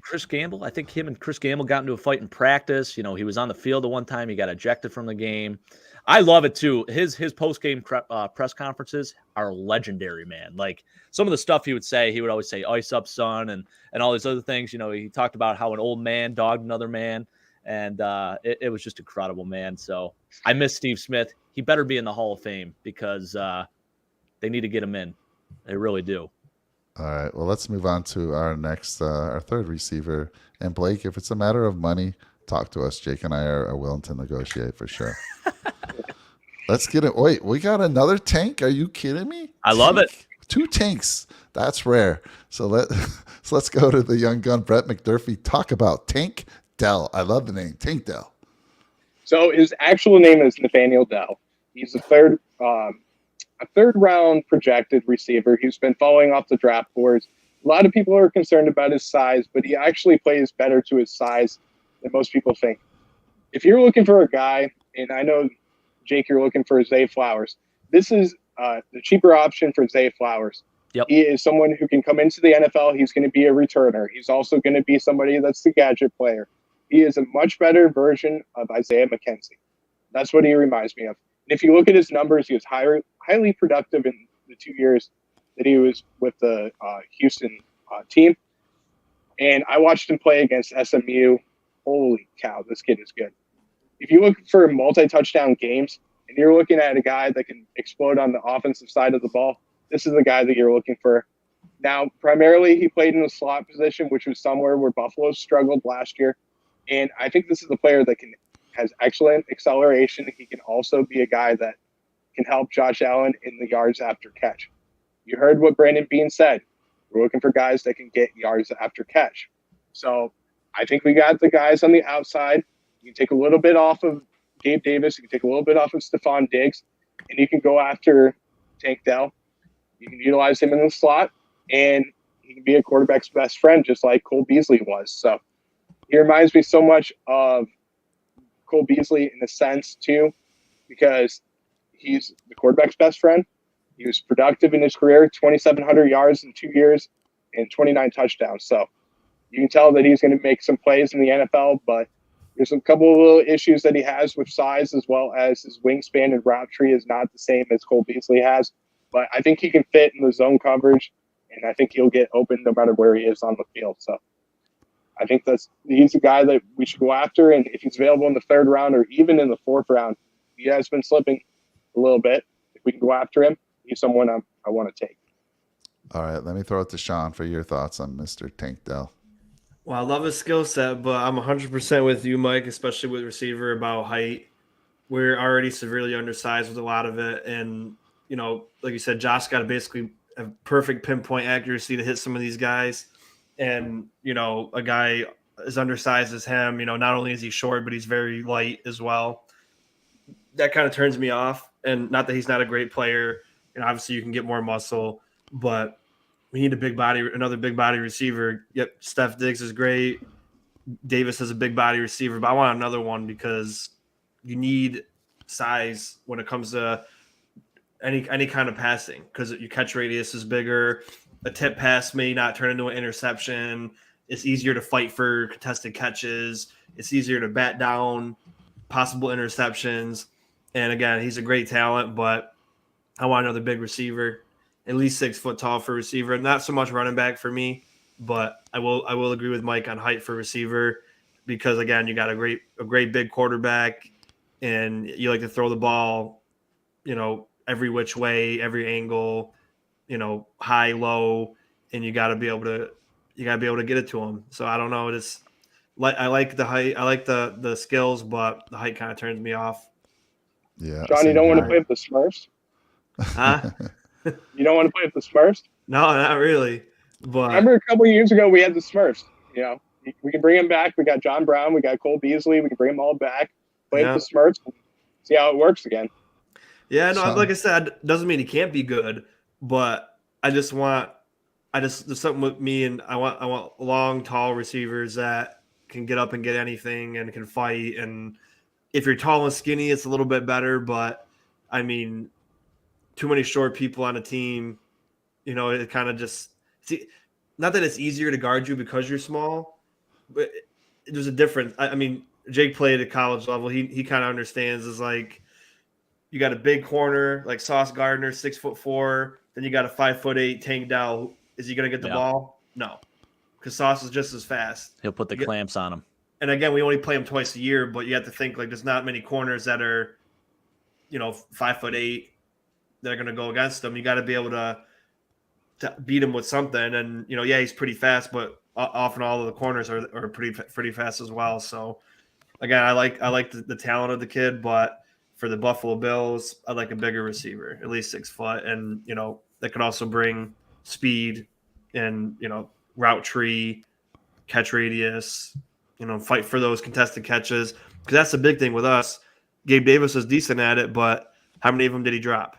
Chris Gamble. I think him and Chris Gamble got into a fight in practice. He was on the field the one time. He got ejected from the game. I love it too. His post-game press conferences are legendary, man. Like some of the stuff he would say, he would always say, "Ice up, son," and all these other things. He talked about how an old man dogged another man, and it was just incredible, man. So I miss Steve Smith. He better be in the Hall of Fame because they need to get him in. They really do. All right. Well, let's move on to our next, our third receiver. And Blake, if it's a matter of money, talk to us. Jake and I are willing to negotiate for sure. Let's get it. Wait, we got another tank? Are you kidding me? I love it. 2 tanks. That's rare. So let's go to the young gun, Brett McDurphy. Talk about Tank Dell. I love the name, Tank Dell. So his actual name is Nathaniel Dell. He's a third round projected receiver. He's been falling off the draft boards. A lot of people are concerned about his size, but he actually plays better to his size than most people think. If you're looking for a guy, and I know, Jake, you're looking for Zay Flowers, this is the cheaper option for Zay Flowers. Yep. He is someone who can come into the NFL. He's going to be a returner. He's also going to be somebody that's the gadget player. He is a much better version of Isaiah McKenzie. That's what he reminds me of. And if you look at his numbers, he was highly productive in the 2 years that he was with the Houston team. And I watched him play against SMU. Holy cow, this kid is good. If you look for multi-touchdown games and you're looking at a guy that can explode on the offensive side of the ball, this is the guy that you're looking for. Now, primarily he played in the slot position, which was somewhere where Buffalo struggled last year. And I think this is a player that has excellent acceleration. He can also be a guy that can help Josh Allen in the yards after catch. You heard what Brandon Beane said. We're looking for guys that can get yards after catch. So I think we got the guys on the outside. You can take a little bit off of Gabe Davis. You can take a little bit off of Stephon Diggs. And you can go after Tank Dell. You can utilize him in the slot. And he can be a quarterback's best friend, just like Cole Beasley was. So he reminds me so much of Cole Beasley in a sense, too, because he's the quarterback's best friend. He was productive in his career, 2,700 yards in 2 years and 29 touchdowns. So you can tell that he's going to make some plays in the NFL, but there's a couple of little issues that he has with size, as well as his wingspan and route tree is not the same as Cole Beasley has. But I think he can fit in the zone coverage, and I think he'll get open no matter where he is on the field. So I think he's a guy that we should go after, and if he's available in the 3rd round or even in the 4th round, he has been slipping a little bit. If we can go after him, he's someone I want to take. All right, let me throw it to Sean for your thoughts on Mr. Tank Dell. Well, I love his skill set, but I'm 100% with you, Mike, especially with receiver about height. We're already severely undersized with a lot of it. And, like you said, Josh got to basically have perfect pinpoint accuracy to hit some of these guys. And, a guy as undersized as him, not only is he short, but he's very light as well. That kind of turns me off. And not that he's not a great player. And obviously you can get more muscle, but we need another big body receiver. Yep, Steph Diggs is great. Davis is a big body receiver, but I want another one because you need size when it comes to any kind of passing because your catch radius is bigger. A tip pass may not turn into an interception. It's easier to fight for contested catches. It's easier to bat down possible interceptions. And again, he's a great talent, but I want another big receiver, at least 6 foot tall for receiver. Not so much running back for me, but I will agree with Mike on height for receiver because again, you got a great big quarterback, and you like to throw the ball, every which way, every angle, high, low, and you got to be able to get it to him. So I don't know, I like the height, I like the skills, but the height kind of turns me off. Yeah. John, you don't want to play with the Smurfs? Huh? You don't want to play with the Smurfs? No, not really. But Remember a couple of years ago we had the Smurfs. We can bring them back. We got John Brown. We got Cole Beasley. We can bring them all back. Play with the Smurfs. And see how it works again. Yeah, no, like I said, doesn't mean he can't be good, but there's something with me, and I want long, tall receivers that can get up and get anything and can fight. And if you're tall and skinny, it's a little bit better, but I mean, too many short people on a team, it kind of just not that it's easier to guard you because you're small, but there's a difference. I mean, Jake played at college level. He kind of understands is like you got a big corner like Sauce Gardner, 6'4", then you got a 5'8" Tank Dell. Is he going to get the ball? No, because Sauce is just as fast. He'll put the clamps on him. And again, we only play him twice a year, but you have to think like there's not many corners that are, 5'8" that are going to go against him. You got to be able to beat him with something. And he's pretty fast, but often all of the corners are pretty fast as well. So again, I like the talent of the kid, but for the Buffalo Bills, I like a bigger receiver, at least 6 foot, and that could also bring speed and route tree, catch radius, fight for those contested catches, because that's the big thing with us. Gabe Davis was decent at it, but how many of them did he drop?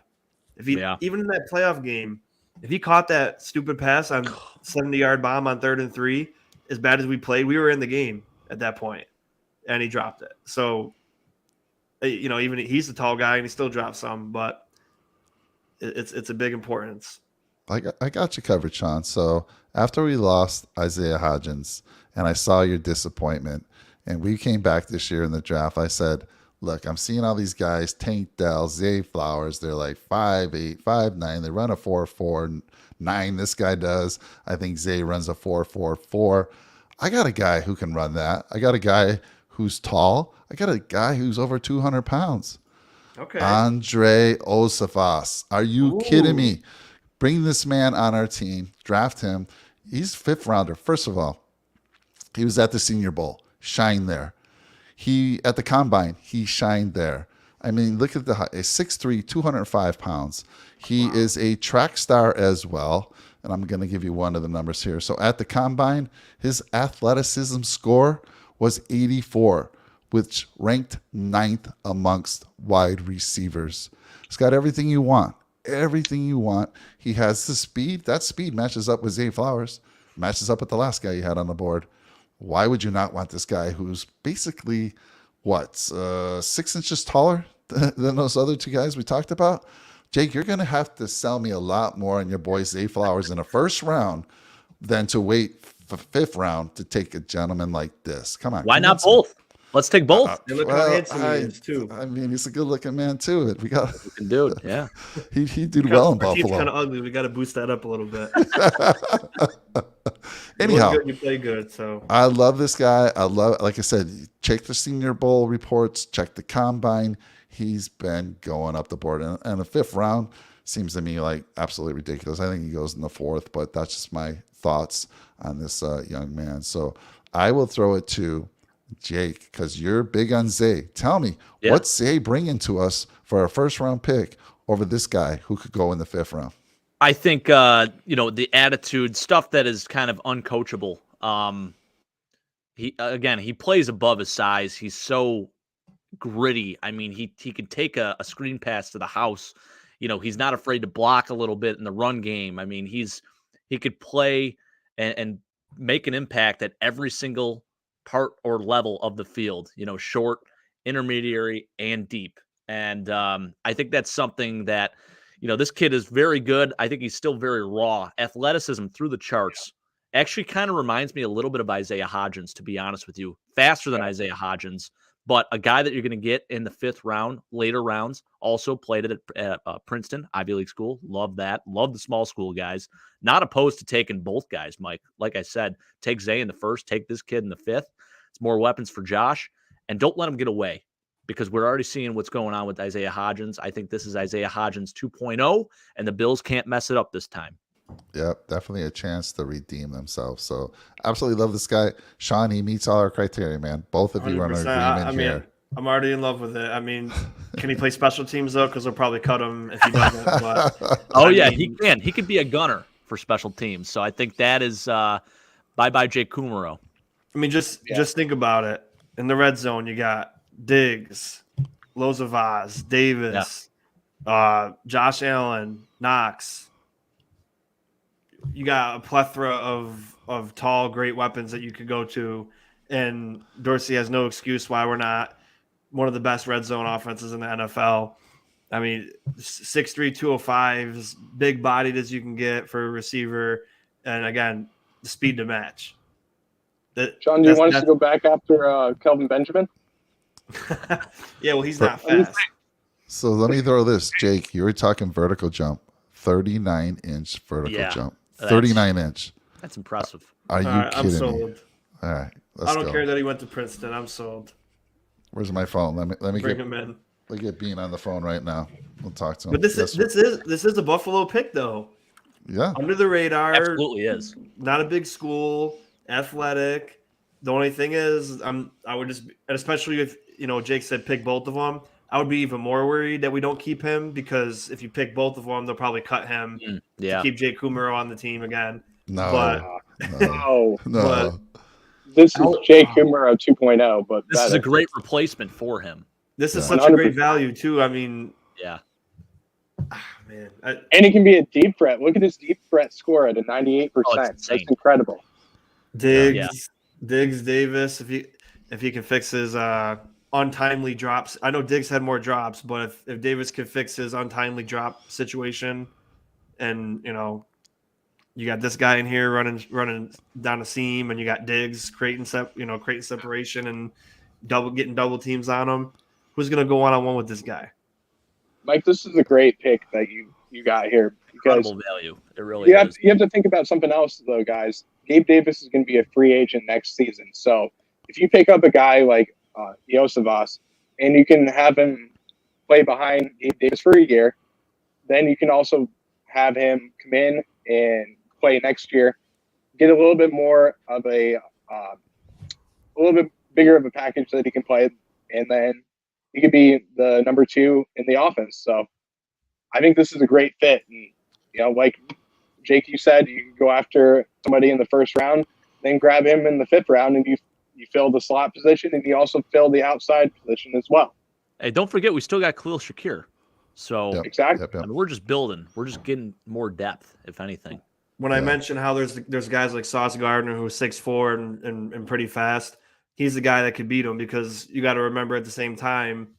Even in that playoff game, if he caught that stupid pass on 70-yard bomb on 3rd and 3, as bad as we played, we were in the game at that point, and he dropped it. So, even he's the tall guy and he still drops some, but it's a big importance. I got you covered, Sean. So after we lost Isaiah Hodgins and I saw your disappointment and we came back this year in the draft, I said, look, I'm seeing all these guys, Tank Dell, Zay Flowers, they're like 5'8", 5'9", they run a 4.49. This guy does. I think Zay runs a 4.44. I got a guy who can run that. I got a guy who's tall. I got a guy who's over 200 pounds. Okay. Andre Osafas. Are you kidding me? Bring this man on our team. Draft him. He's 5th rounder. First of all, he was at the Senior Bowl. Shined there. He at the Combine. He shined there. I mean, look at the height. 6'3", 205 pounds. He is a track star as well. And I'm going to give you one of the numbers here. So at the Combine, his athleticism score was 84, which ranked 9th amongst wide receivers. He's got everything you want. Everything you want. He has the speed. That speed matches up with Zay Flowers. Matches up with the last guy you had on the board. Why would you not want this guy who's basically, 6 inches taller than those other two guys we talked about? Jake, you're going to have to sell me a lot more on your boy Zay Flowers in the 1st round than to wait for 5th round to take a gentleman like this. Come on. Why not both? Let's take both. Look how handsome he is, too. I mean, he's a good-looking man, too. We got Looking dude, yeah. he did well in He's Buffalo. kind of ugly. We got to boost that up a little bit. Anyhow, you play good. So I love this guy. Like I said, check the Senior Bowl reports, check the Combine. He's been going up the board. And the 5th round seems to me like absolutely ridiculous. I think he goes in the 4th, but that's just my thoughts on this young man. So I will throw it to Jake, because you're big on Zay. Tell me, what's Zay bringing to us for a 1st round pick over this guy who could go in the 5th round? I think the attitude stuff that is kind of uncoachable. He plays above his size. He's so gritty. I mean, he can take a screen pass to the house. He's not afraid to block a little bit in the run game. I mean, he could play and make an impact at every single part or level of the field, short, intermediary, and deep. And I think that's something that, this kid is very good. I think he's still very raw. Athleticism through the charts. Actually kind of reminds me a little bit of Isaiah Hodgins, to be honest with you. Faster than Isaiah Hodgins, But a guy that you're going to get in the 5th round, later rounds, also played at Princeton, Ivy League school. Love that. Love the small school guys. Not opposed to taking both guys, Mike. Like I said, take Zay in the 1st, take this kid in the 5th. It's more weapons for Josh. And don't let him get away, because we're already seeing what's going on with Isaiah Hodgins. I think this is Isaiah Hodgins 2.0, and the Bills can't mess it up this time. Yep, definitely a chance to redeem themselves. So absolutely love this guy. Sean, he meets all our criteria, man. Both of you are in 100%. agreement I mean, here. I'm already in love with it. I mean, can he play special teams though? Because they'll probably cut him if he doesn't. But Oh, I yeah, mean, he can. He could be a gunner for special teams. So I think that is bye-bye Jake Kumaro. I mean, just think about it. In the red zone, you got Diggs, Lozavaz, Davis, Josh Allen, Knox. You got a plethora of tall, great weapons that you could go to, and Dorsey has no excuse why we're not one of the best red zone offenses in the NFL. I mean, 6'3", 205, as big bodied as you can get for a receiver, and again, the speed to match. John, do you want us to go back after Kelvin Benjamin? Yeah, well, he's not fast. So let me throw this, Jake. You were talking vertical jump, 39-inch vertical jump, 39-inch. That's impressive. Are you I'm kidding me? sold. All right, let's I don't go. care that he went to Princeton. I'm sold. Where's my phone? Let me Bring get him in. Let me get Bean on the phone right now. We'll talk to him. But this is a Buffalo pick though. Yeah. Under the radar. Absolutely is. Not a big school, athletic. The only thing is, I would just, and especially if Jake said pick both of them, I would be even more worried that we don't keep him, because if you pick both of them, they'll probably cut him to keep Jake Kumaro on the team again. No. But No. No. This is Jake Kumaro 2.0, but This is a great replacement for him. this is Yeah. such a great value too. I mean, Yeah. man, and he can be a deep threat. Look at his deep threat score at a 98%. That's incredible. Diggs, Davis, if he can fix his untimely drops. I know Diggs had more drops, but if Davis could fix his untimely drop situation, and you got this guy in here running down the seam, and you got Diggs creating separation and getting double teams on him, who's going to go one-on-one with this guy? Mike, this is a great pick that you got here, because Incredible value. It really you is. have to think about something else though, guys. Gabe Davis is going to be a free agent next season. So if you pick up a guy like Iosivas and you can have him play behind Gabe Davis for a year, then you can also have him come in and play next year, get a little bit more of a little bit bigger of a package that he can play, and then he could be the number 2 in the offense. So I think this is a great fit. And, like Jake, you said, you can go after somebody in the 1st round, then grab him in the 5th round, and you fill the slot position, and you also fill the outside position as well. Hey, don't forget, we still got Khalil Shakir. So Exactly. I mean, we're just building. We're just getting more depth, if anything. When I mentioned how there's guys like Sauce Gardner who's 6'4" and pretty fast, he's the guy that could beat him, because you got to remember at the same time,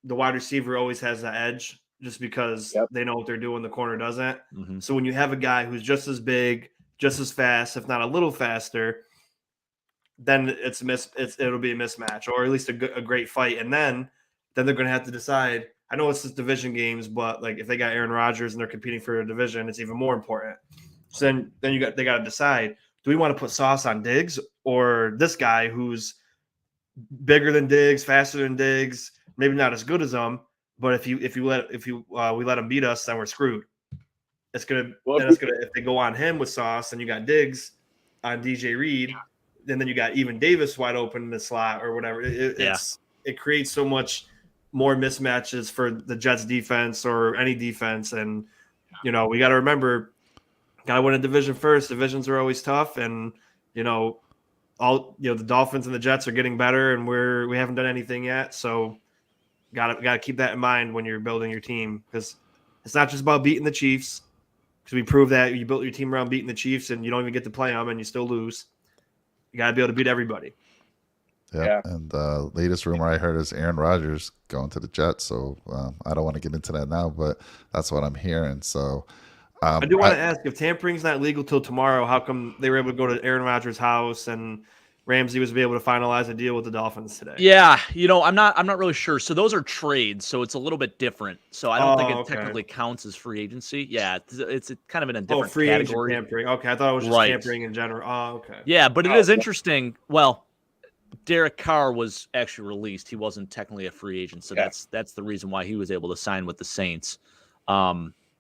the wide receiver always has the edge, just because they know what they're doing, the corner doesn't. Mm-hmm. So when you have a guy who's just as big, just as fast, if not a little faster, then it'll be a mismatch, or at least a great fight. And then they're going to have to decide. I know it's just division games, but like if they got Aaron Rodgers and they're competing for a division, it's even more important. So then they got to decide: do we want to put Sauce on Diggs or this guy who's bigger than Diggs, faster than Diggs, maybe not as good as them, but if we let him beat us, then we're screwed. If they go on him with Sauce, and you got Diggs on DJ Reed, and then you got even Davis wide open in the slot or whatever. It creates so much more mismatches for the Jets defense or any defense. And, we got to remember, got to win a division first. Divisions are always tough. And, the Dolphins and the Jets are getting better, and we haven't done anything yet. So got to keep that in mind when you're building your team, because it's not just about beating the Chiefs, because we proved that you built your team around beating the Chiefs and you don't even get to play them and you still lose. You got to be able to beat everybody. Yeah. And the latest rumor I heard is Aaron Rodgers going to the Jets. So I don't want to get into that now, but that's what I'm hearing. So I do want to ask, if tampering's not legal till tomorrow, how come they were able to go to Aaron Rodgers' house and Ramsey was able to finalize a deal with the Dolphins today. Yeah, I'm not really sure. So those are trades, so it's a little bit different. So I don't think it Okay. technically counts as free agency. Yeah, it's kind of in a Oh, different free agent category. tampering. Okay, I thought it was just Right. tampering in general. Oh, okay. Yeah, but it Oh, is yeah. interesting. Well, Derek Carr was actually released. He wasn't technically a free agent, so Yeah. that's the reason why he was able to sign with the Saints.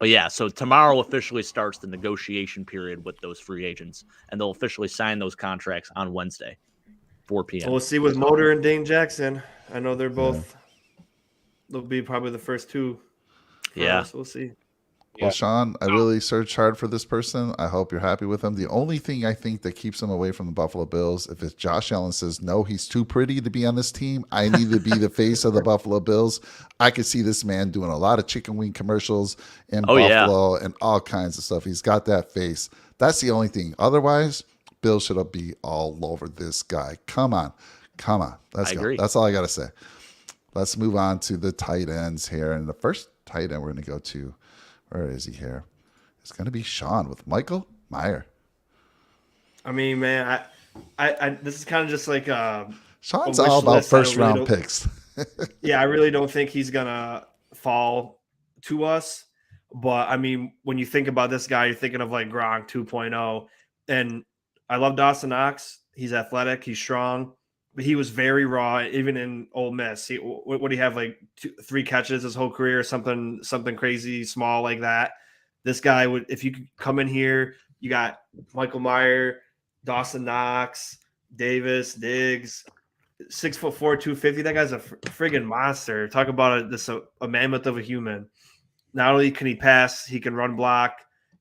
But yeah, so tomorrow officially starts the negotiation period with those free agents, and they'll officially sign those contracts on Wednesday, 4 p.m. Well, we'll see with Motor and Dane Jackson. I know they're both. They'll be probably the first two. Yeah. Us. We'll see. Well, Yeah. Sean, I really searched hard for this person. I hope you're happy with him. The only thing I think that keeps him away from the Buffalo Bills, if it's Josh Allen says, no, he's too pretty to be on this team, I need to be the face of the Buffalo Bills. I could see this man doing a lot of chicken wing commercials in Buffalo and all kinds of stuff. He's got that face. That's the only thing. Otherwise, Bills should be all over this guy. Come on. Let's go. agree. That's all I got to say. Let's move on to the tight ends here. And the first tight end we're going to go to, where is he here? It's going to be Sean with Michael Mayer. I mean, man, I this is kind of just like Sean's wish all about list. I first really round don't- picks. yeah, I really don't think he's gonna fall to us. But I mean, when you think about this guy, you're thinking of like Gronk 2.0. And I love Dawson Knox. He's athletic, he's strong, but he was very raw, even in Ole Miss. What do he have, like 3 catches his whole career, something crazy small like that? This guy would, if you could come in here, you got Michael Mayer, Dawson Knox, Davis, Diggs, 6'4", 250. That guy's a friggin' monster. Talk about a mammoth of a human. Not only can he pass, he can run block.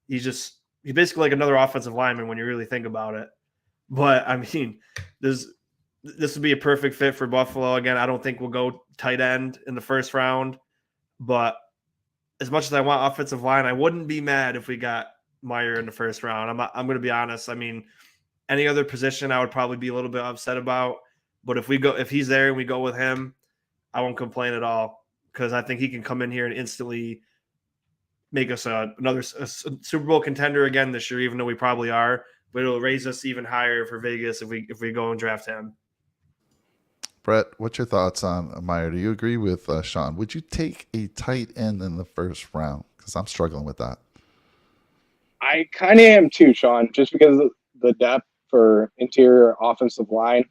He's basically like another offensive lineman when you really think about it. But I mean, this would be a perfect fit for Buffalo. Again, I don't think we'll go tight end in the first round, but as much as I want offensive line, I wouldn't be mad if we got Mayer in the first round. I'm going to be honest. I mean, any other position I would probably be a little bit upset about, but if he's there and we go with him, I won't complain at all, because I think he can come in here and instantly make us another Super Bowl contender again this year, even though we probably are. But it'll raise us even higher for Vegas if we go and draft him. Brett, what's your thoughts on Mayer? Do you agree with Sean? Would you take a tight end in the first round? Because I'm struggling with that. I kind of am too, Sean, just because of the depth for interior offensive line.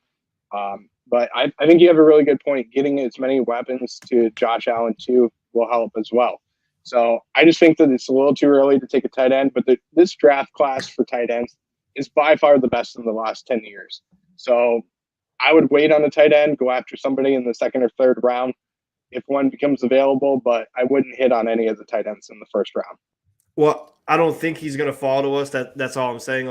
But I think you have a really good point. Getting as many weapons to Josh Allen too will help as well. So I just think that it's a little too early to take a tight end, but this draft class for tight ends is by far the best in the last 10 years. So I would wait on a tight end, go after somebody in the second or third round if one becomes available, but I wouldn't hit on any of the tight ends in the first round. Well, I don't think he's going to fall to us. That's all I'm saying.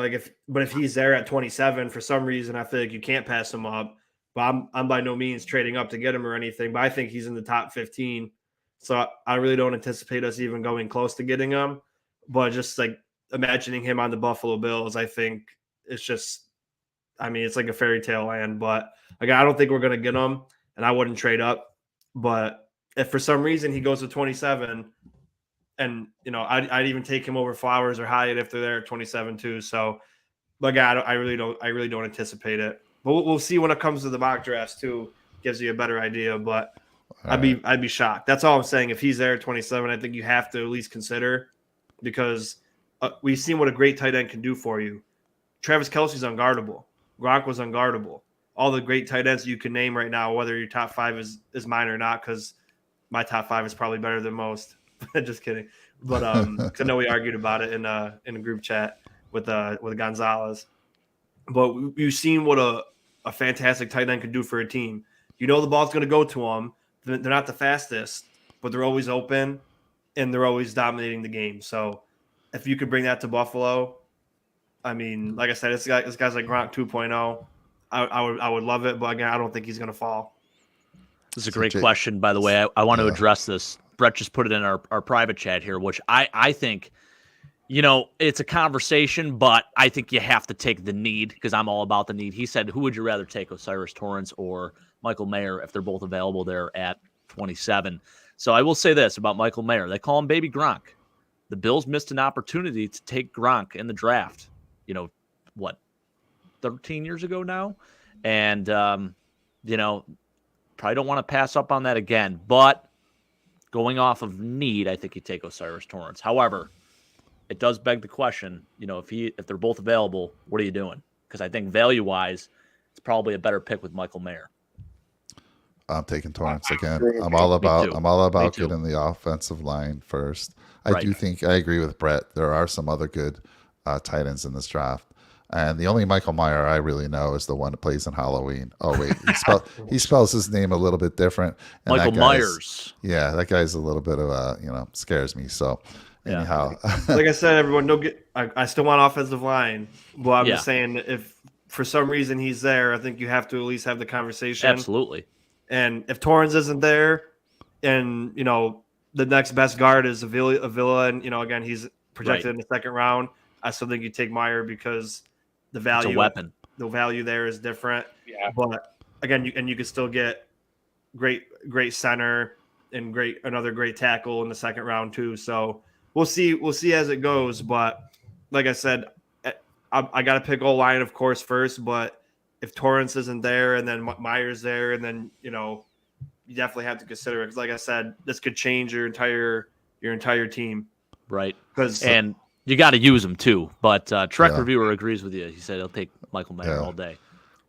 But if he's there at 27 for some reason, I feel like you can't pass him up. But I'm by no means trading up to get him or anything. But I think he's in the top 15, so I really don't anticipate us even going close to getting him. But just like imagining him on the Buffalo Bills, I think it's just, I mean, it's like a fairy tale land. But again, I don't think we're going to get him, and I wouldn't trade up. But if for some reason he goes to 27. And, I'd even take him over Flowers or Hyatt if they're there at 27 too. So, but God, I really don't anticipate it. But we'll see when it comes to the mock drafts too. Gives you a better idea. But I'd be shocked. That's all I'm saying. If he's there at 27, I think you have to at least consider, because we've seen what a great tight end can do for you. Travis Kelce's unguardable. Gronk was unguardable. All the great tight ends you can name right now, whether your top 5 is mine or not, because my top 5 is probably better than most. Just kidding. But 'cause I know we argued about it in a group chat with Gonzalez. But we've seen what a fantastic tight end can do for a team. The ball's going to go to them. They're not the fastest, but they're always open and they're always dominating the game. So if you could bring that to Buffalo, I mean, like I said, this guy's like Gronk 2.0. I would love it, but again, I don't think he's going to fall. This is a great question, by the way. I want to address this. Brett just put it in our private chat here, which I think, it's a conversation, but I think you have to take the need, because I'm all about the need. He said, who would you rather take, O'Cyrus Torrence or Michael Mayer, if they're both available there at 27? So I will say this about Michael Mayer. They call him Baby Gronk. The Bills missed an opportunity to take Gronk in the draft, 13 years ago now? And, you know, probably don't want to pass up on that again. But going off of need, I think you take O'Cyrus Torrence. However, it does beg the question, you know, if they're both available, what are you doing? Because I think value-wise, it's probably a better pick with Michael Mayer. I'm taking Torrance again. agree with I'm you. all Me about too. I'm all Me about too. getting the offensive line first. I Right. do think I agree with Brett. There are some other good tight ends in this draft. And the only Michael Meyer I really know is the one that plays in Halloween. Oh wait, he spells his name a little bit different. And Michael that guy's- Myers. Yeah, that guy's a little bit of a scares me. So Yeah. anyhow, Like I said, everyone, don't get. I still want offensive line, but I'm Yeah. just saying if for some reason he's there, I think you have to at least have the conversation. Absolutely. And if Torrance isn't there, and the next best guard is Avila, and again he's projected Right. in the second round, I still think you take Meyer because the It's value a weapon. the value there is different. Yeah. But again, you can still get great center and another great tackle in the second round too. So we'll see as it goes. But like I said, I got to pick O-line of course first. But if Torrance isn't there and then Meyer's there, and then you definitely have to consider it because like I said, this could change your entire team. Right. Because And you got to use them too. But Trek Yeah. Reviewer agrees with you. He said he'll take Michael Mayer Yeah. all day.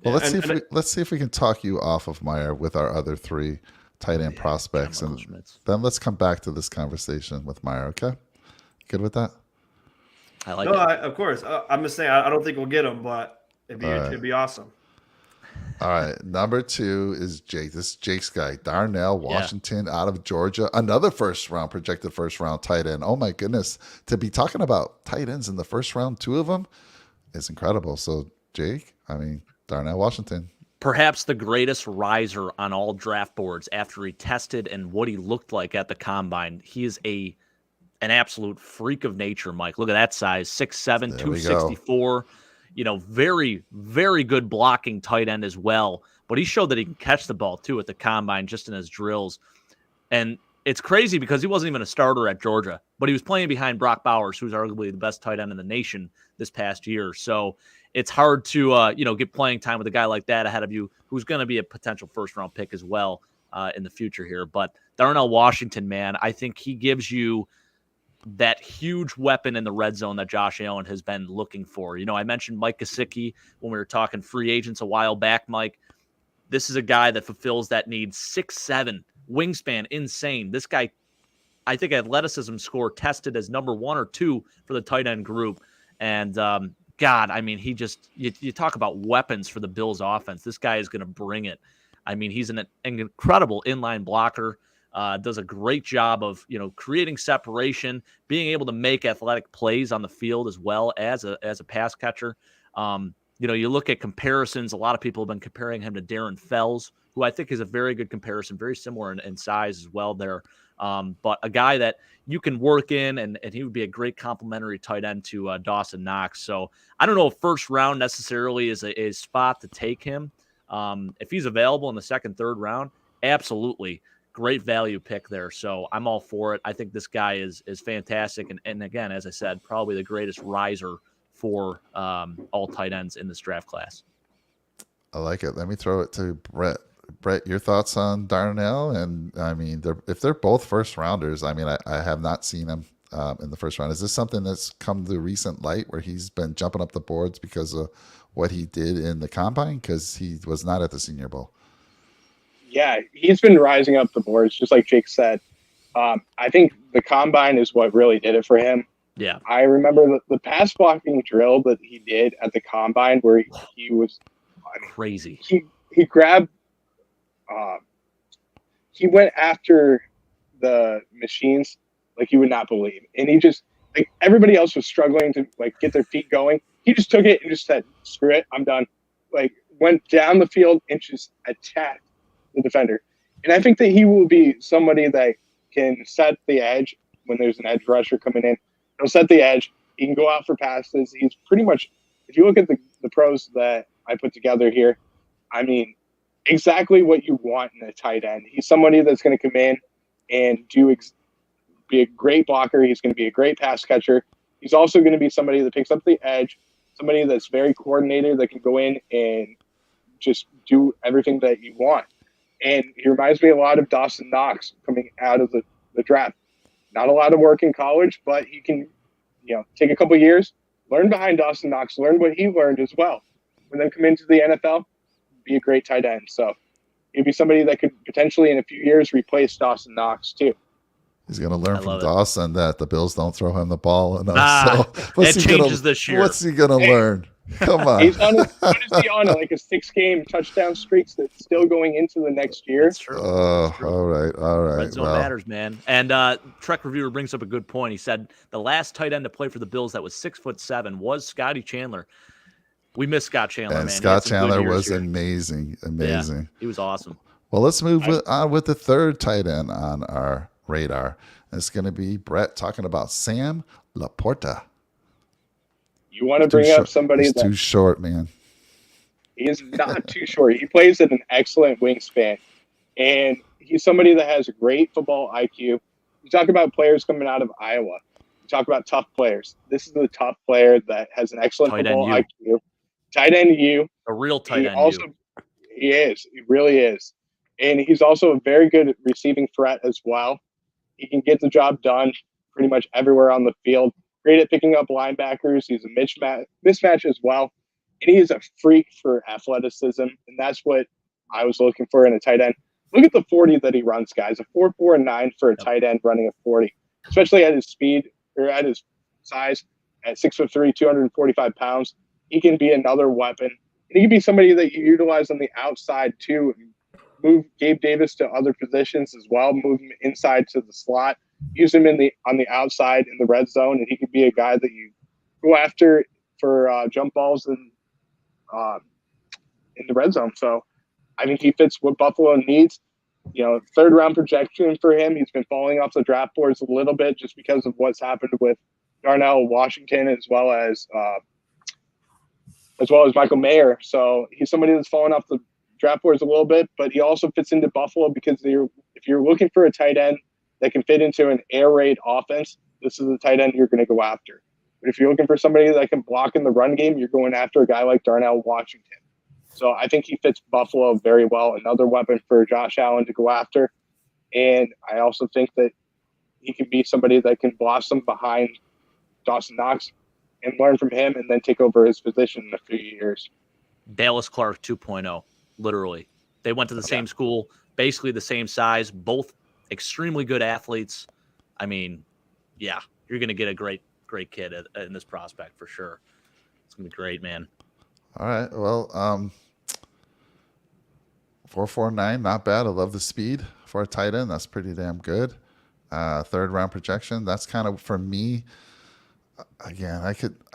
well, Yeah, let's see if we can talk you off of Meyer with our other three tight end prospects, John and Michael Schmitz. then let's come back to this conversation with Meyer. Okay, good with that? I like no, it. of course. I'm just saying I don't think we'll get him, but All right. it'd be awesome. All right, number 2 is Jake. This is Jake's guy, Darnell Washington out of Georgia. Another projected first round tight end. Oh my goodness, to be talking about tight ends in the first round, 2 of them, is incredible. So Jake, Darnell Washington. Perhaps the greatest riser on all draft boards after he tested and what he looked like at the combine. He is an absolute freak of nature, Mike. Look at that size, 6'7", There we go. 264. Very, very good blocking tight end as well. But he showed that he can catch the ball, too, at the combine, just in his drills. And it's crazy because he wasn't even a starter at Georgia, but he was playing behind Brock Bowers, who's arguably the best tight end in the nation this past year. So it's hard to, get playing time with a guy like that ahead of you, who's going to be a potential first-round pick as well in the future here. But Darnell Washington, man, I think he gives you that huge weapon in the red zone that Josh Allen has been looking for. I mentioned Mike Gesicki when we were talking free agents a while back, Mike. This is a guy that fulfills that need. 6'7", wingspan, insane. This guy, I think athleticism score tested as number 1 or 2 for the tight end group. And God, he just, you talk about weapons for the Bills offense. This guy is going to bring it. He's an incredible inline blocker. Does a great job of, creating separation, being able to make athletic plays on the field as well as a pass catcher. You look at comparisons. A lot of people have been comparing him to Darren Fells, who I think is a very good comparison, very similar in size as well there. But a guy that you can work in, and he would be a great complementary tight end to Dawson Knox. So I don't know if first round necessarily is a spot to take him. If he's available in the second, third round, absolutely. Great value pick there. So I'm all for it. I think this guy is fantastic. And again, as I said, probably the greatest riser for all tight ends in this draft class. I like it. Let me throw it to Brett. Brett, your thoughts on Darnell? And if they're both first rounders, I have not seen him in the first round. Is this something that's come to recent light where he's been jumping up the boards because of what he did in the combine? Because he was not at the Senior Bowl. Yeah, he's been rising up the boards, just like Jake said. I think the combine is what really did it for him. Yeah. I remember the pass blocking drill that he did at the combine where he was Crazy. He grabbed he went after the machines like you would not believe. And he just, like, everybody else was struggling to get their feet going. He just took it and just said, screw it, I'm done. Went down the field and just attacked the defender. And I think that he will be somebody that can set the edge when there's an edge rusher coming in. He'll set the edge. He can go out for passes. He's pretty much, if you look at the pros that I put together here, exactly what you want in a tight end. He's somebody that's going to come in and be a great blocker. He's going to be a great pass catcher. He's also going to be somebody that picks up the edge, somebody that's very coordinated that can go in and just do everything that you want. And he reminds me a lot of Dawson Knox coming out of the draft. Not a lot of work in college, but he can, take a couple years, learn behind Dawson Knox, learn what he learned as well, and then come into the NFL, be a great tight end. So he'd be somebody that could potentially in a few years replace Dawson Knox too. He's going to learn from love it. Dawson that the Bills don't throw him the ball enough. It changes this year. What's he going to learn? Come on. What is he on? Like a 6-game touchdown streaks that's still going into the next year. That's true. Oh, all right. Red zone matters, man. And Trek Reviewer brings up a good point. He said the last tight end to play for the Bills that was 6'7" was Scotty Chandler. We miss Scott Chandler, and man. Scott Chandler was here. amazing. Yeah, he was awesome. Well, let's move on with the third tight end on our radar. It's going to be Brett talking about Sam Laporta. You want to bring up somebody He's that's too short, man. He is not too short. He plays at an excellent wingspan, and he's somebody that has a great football IQ. You talk about players coming out of Iowa. You talk about tough players. This is a tough player that has an excellent Tight football end IQ. Tight end U. A real tight end. He is. He really is. And he's also a very good receiving threat as well. He can get the job done pretty much everywhere on the field. Great at picking up linebackers. He's a mismatch as well. And he is a freak for athleticism. And that's what I was looking for in a tight end. Look at the 40 that he runs, guys. A 4.49 for a tight end running a 40, especially at his speed or at his size at 6'3", 245 pounds. He can be another weapon. And he can be somebody that you utilize on the outside too. Move Gabe Davis to other positions as well. Move him inside to the slot. Use him on the outside in the red zone, and he could be a guy that you go after for jump balls in the red zone. So I think he fits what Buffalo needs. Third round projection for him. He's been falling off the draft boards a little bit just because of what's happened with Darnell Washington as well as Michael Mayer. So he's somebody that's fallen off the draft boards a little bit, but he also fits into Buffalo because if you're looking for a tight end that can fit into an air raid offense, this is the tight end you're going to go after. But if you're looking for somebody that can block in the run game, you're going after a guy like Darnell Washington. So I think he fits Buffalo very well. Another weapon for Josh Allen to go after. And I also think that he can be somebody that can blossom behind Dawson Knox and learn from him and then take over his position in a few years. Dallas Clark 2.0, literally. They went to the same school, basically the same size, both extremely good athletes. I mean, yeah, you're going to get a great kid in this prospect for sure. It's going to be great, man. All right. Well, 4.49, not bad. I love the speed for a tight end. That's pretty damn good. Third round projection. That's kind of for me. Again, I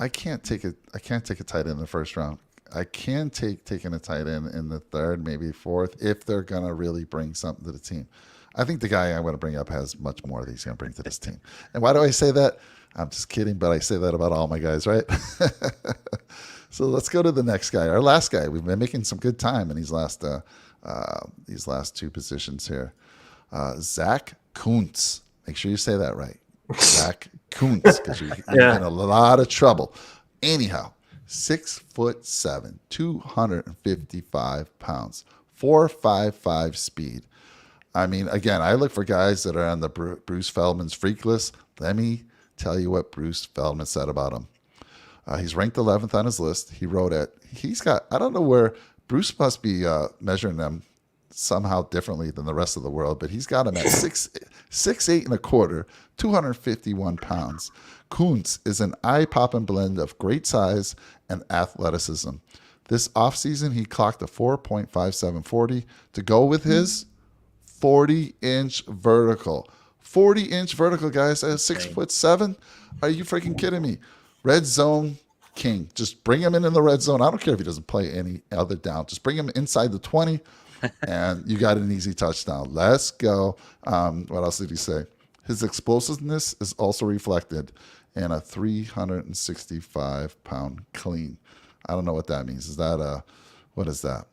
can't take a tight end in the first round. I can taking a tight end in the third, maybe fourth, if they're gonna really bring something to the team. I think the guy I'm going to bring up has much more that he's going to bring to this team. And why do I say that? I'm just kidding, but I say that about all my guys, right? So let's go to the next guy. Our last guy. We've been making some good time in these last two positions here. Zach Kuntz. Make sure you say that right. Zach Kuntz, because you're in a lot of trouble. Anyhow, 6'7", 255 pounds, 4.55 speed. I mean, again, I look for guys that are on the Bruce Feldman's freak list. Let me tell you what Bruce Feldman said about him. He's ranked 11th on his list. He wrote it. I don't know where Bruce must be measuring them somehow differently than the rest of the world, but he's got him at 6'8" and a quarter, 251 pounds. Kuntz is an eye-popping blend of great size and athleticism. This offseason, he clocked a 4.5740 to go with his 40-inch vertical. 40-inch vertical, guys, at 6'7". Are you freaking kidding me? Red zone king. Just bring him in the red zone. I don't care if he doesn't play any other down. Just bring him inside the 20, and you got an easy touchdown. Let's go. What else did he say? His explosiveness is also reflected in a 365-pound clean. I don't know what that means. What is that?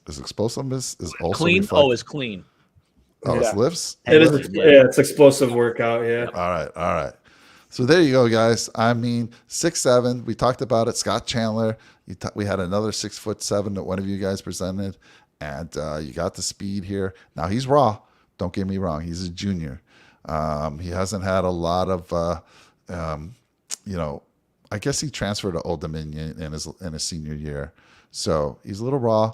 His explosiveness is also clean. reflected. Oh, it's clean. Oh, it's lifts? It is. Yeah, it's explosive workout. Yeah. All right. So there you go, guys. I mean, 6'7". We talked about it. Scott Chandler. We had another 6'7" that one of you guys presented, and you got the speed here. Now he's raw. Don't get me wrong. He's a junior. He hasn't had a lot of, I guess he transferred to Old Dominion in his senior year, so he's a little raw.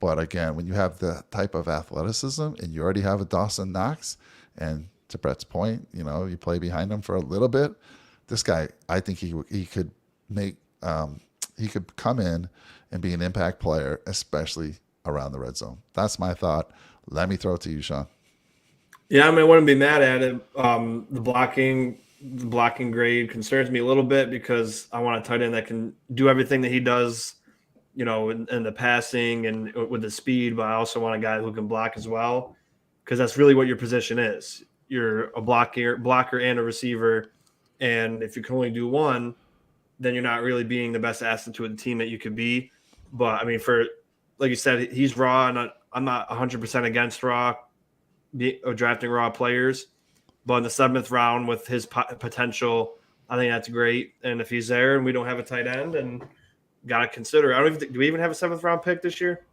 But again, when you have the type of athleticism and you already have a Dawson Knox, and to Brett's point, you play behind him for a little bit. This guy, I think he could make he could come in and be an impact player, especially around the red zone. That's my thought. Let me throw it to you, Sean. Yeah, I wouldn't be mad at it. The blocking grade concerns me a little bit because I want a tight end that can do everything that he does, in the passing and with the speed, but I also want a guy who can block as well, because that's really what your position is. You're a blocker and a receiver, and if you can only do one, then you're not really being the best asset to the team that you could be. But for like you said, he's raw, and I'm not 100% against drafting raw players. But in the 7th round with his potential, I think that's great. And if he's there and we don't have a tight end, and got to consider, do we even have a 7th round pick this year?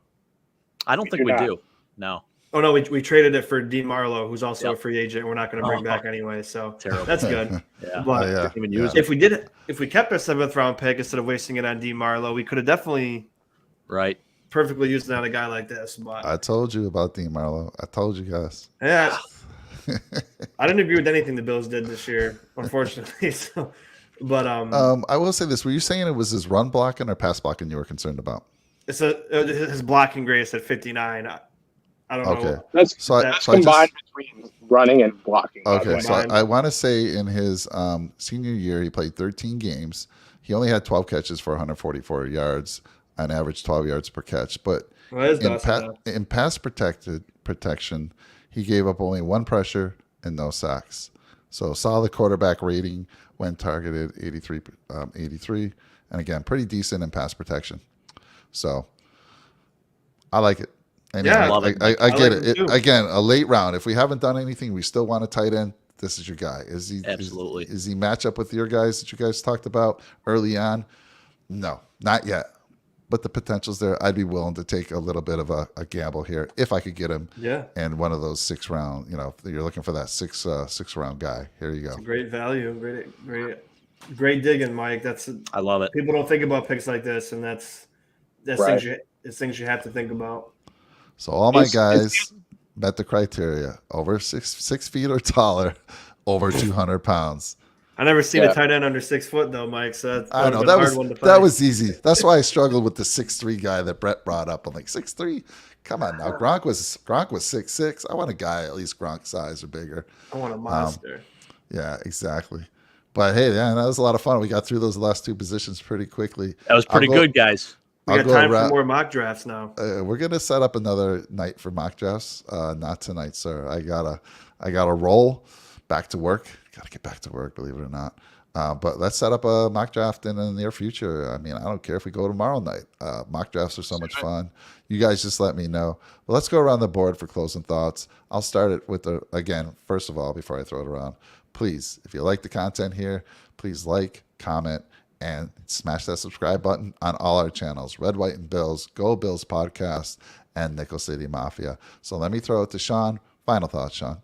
I don't think we do. No. Oh no, we traded it for Dean Marlowe, who's also a free agent. We're not going to bring back anyway, so terrible. That's good. Yeah. But Even use if we kept our 7th round pick instead of wasting it on Dean Marlowe, we could have definitely perfectly used it on a guy like this. But I told you about Dean Marlowe. I told you guys. Yeah, I didn't agree with anything the Bills did this year, unfortunately. So, but I will say this: were you saying it was his run blocking or pass blocking you were concerned about? It's his blocking grade is at 59. I don't know. That's combined between running and blocking. Okay, so I want to say in his senior year, he played 13 games. He only had 12 catches for 144 yards, on average 12 yards per catch. But in pass protection, he gave up only 1 pressure and no sacks. So solid quarterback rating when targeted, 83, and again, pretty decent in pass protection. So I like it. And yeah, I get it. Again, a late round. If we haven't done anything, we still want a tight end. This is your guy. Is he absolutely? Is he match up with your guys that you guys talked about early on? No, not yet. But the potential's there. I'd be willing to take a little bit of a gamble here if I could get him. Yeah. And one of those 6 round. If you're looking for that 6 round guy, here you go. It's a great value. Great digging, Mike. I love it. People don't think about picks like this, and that's right. things you have to think about. So all my guys met the criteria: over 6 feet or taller, over 200 pounds. I never seen a tight end under 6 foot though, Mike. So I know that was easy. That's why I struggled with the 6'3" guy that Brett brought up. I'm like 6'3". Come on now, Gronk was 6'6". I want a guy at least Gronk size or bigger. I want a monster. Yeah, exactly. But hey, that was a lot of fun. We got through those last 2 positions pretty quickly. That was pretty good, guys. We got time for more mock drafts now. We're gonna set up another night for mock drafts. Not tonight, sir. I gotta roll back to work. Gotta get back to work, believe it or not. But let's set up a mock draft in the near future. I don't care if we go tomorrow night. Mock drafts are so much fun. You guys just let me know. But let's go around the board for closing thoughts. I'll start it with first of all, before I throw it around, please, if you like the content here, please like, comment, and smash that subscribe button on all our channels: Red, White, and Bills, Go Bills Podcast, and Nickel City Mafia. So let me throw it to Sean. Final thoughts, Sean.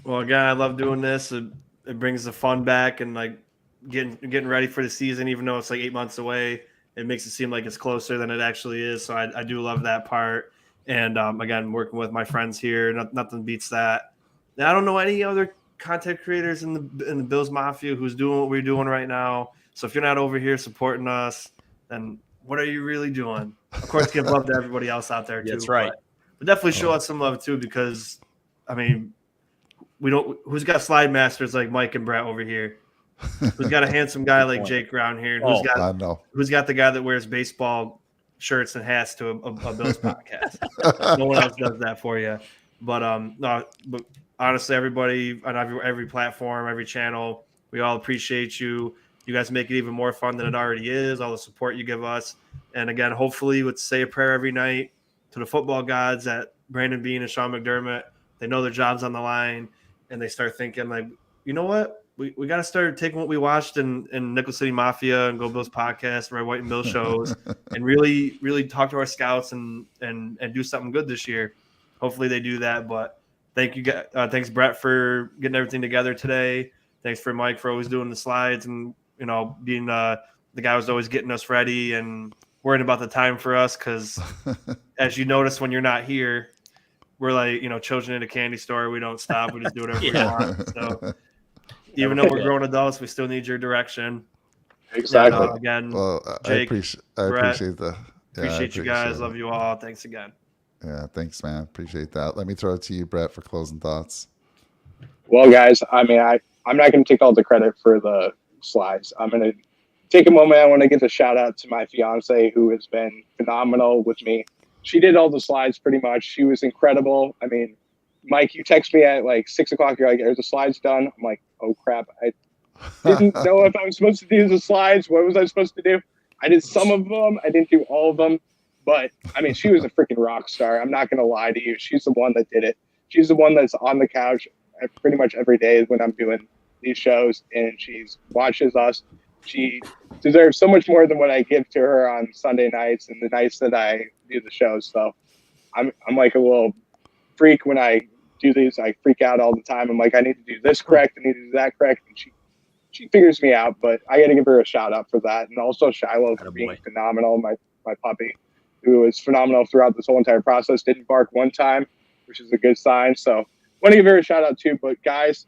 Well, again, I love doing this. It brings the fun back, and like getting ready for the season, even though it's like 8 months away. It makes it seem like it's closer than it actually is. So I do love that part. And again, working with my friends here, nothing beats that. And I don't know any other content creators in the Bills Mafia who's doing what we're doing right now. So if you're not over here supporting us, then what are you really doing? Of course, give love to everybody else out there too. That's right. But definitely show us some love too, because who's got slide masters like Mike and Brett over here? Who's got a handsome guy like Jake Brown here? Who's got the guy that wears baseball shirts and hats to a Bills podcast? No one else does that for you. But but honestly, everybody on every platform, every channel, we all appreciate you. You guys make it even more fun than it already is, all the support you give us. And again, hopefully let's say a prayer every night to the football gods at Brandon Beane and Sean McDermott. They know their job's on the line, and they start thinking like, you know what? we got to start taking what we watched in Nickel City Mafia and Go Bills podcast, Red, White, and Bill shows, and really talk to our scouts and do something good this year. Hopefully they do that. But thank you, thanks Brett for getting everything together today. Thanks for Mike for always doing the slides and being the guy who's always getting us ready and worrying about the time for us. Because as you notice when you're not here, we're like children in a candy store. We don't stop. We just do whatever we want. So. Even though we're grown adults, we still need your direction. Exactly. Again, Well, Jake, I appreciate the. Appreciate you guys. Love you all. Thanks again. Yeah, thanks, man. Appreciate that. Let me throw it to you, Brett, for closing thoughts. Well, guys, I mean, I'm not going to take all the credit for the slides. I'm going to take a moment. I want to give a shout out to my fiance, who has been phenomenal with me. She did all the slides pretty much. She was incredible. I mean, Mike, you text me at like 6 o'clock. You're like, "Are the slides done?" I'm like, "Oh crap! I didn't know if I was supposed to do the slides. What was I supposed to do?" I did some of them. I didn't do all of them. But I mean, she was a freaking rock star. I'm not going to lie to you. She's the one that did it. She's the one that's on the couch pretty much every day when I'm doing these shows, and she watches us. She deserves so much more than what I give to her on Sunday nights and the nights that I do the shows. So I'm like a little freak when I do these. I freak out all the time. I'm like, I need to do this correct. I need to do that correct. And she figures me out, but I got to give her a shout out for that. And also Shiloh for being phenomenal. My puppy, who was phenomenal throughout this whole entire process, didn't bark one time, which is a good sign. So I want to give her a shout out too. But guys,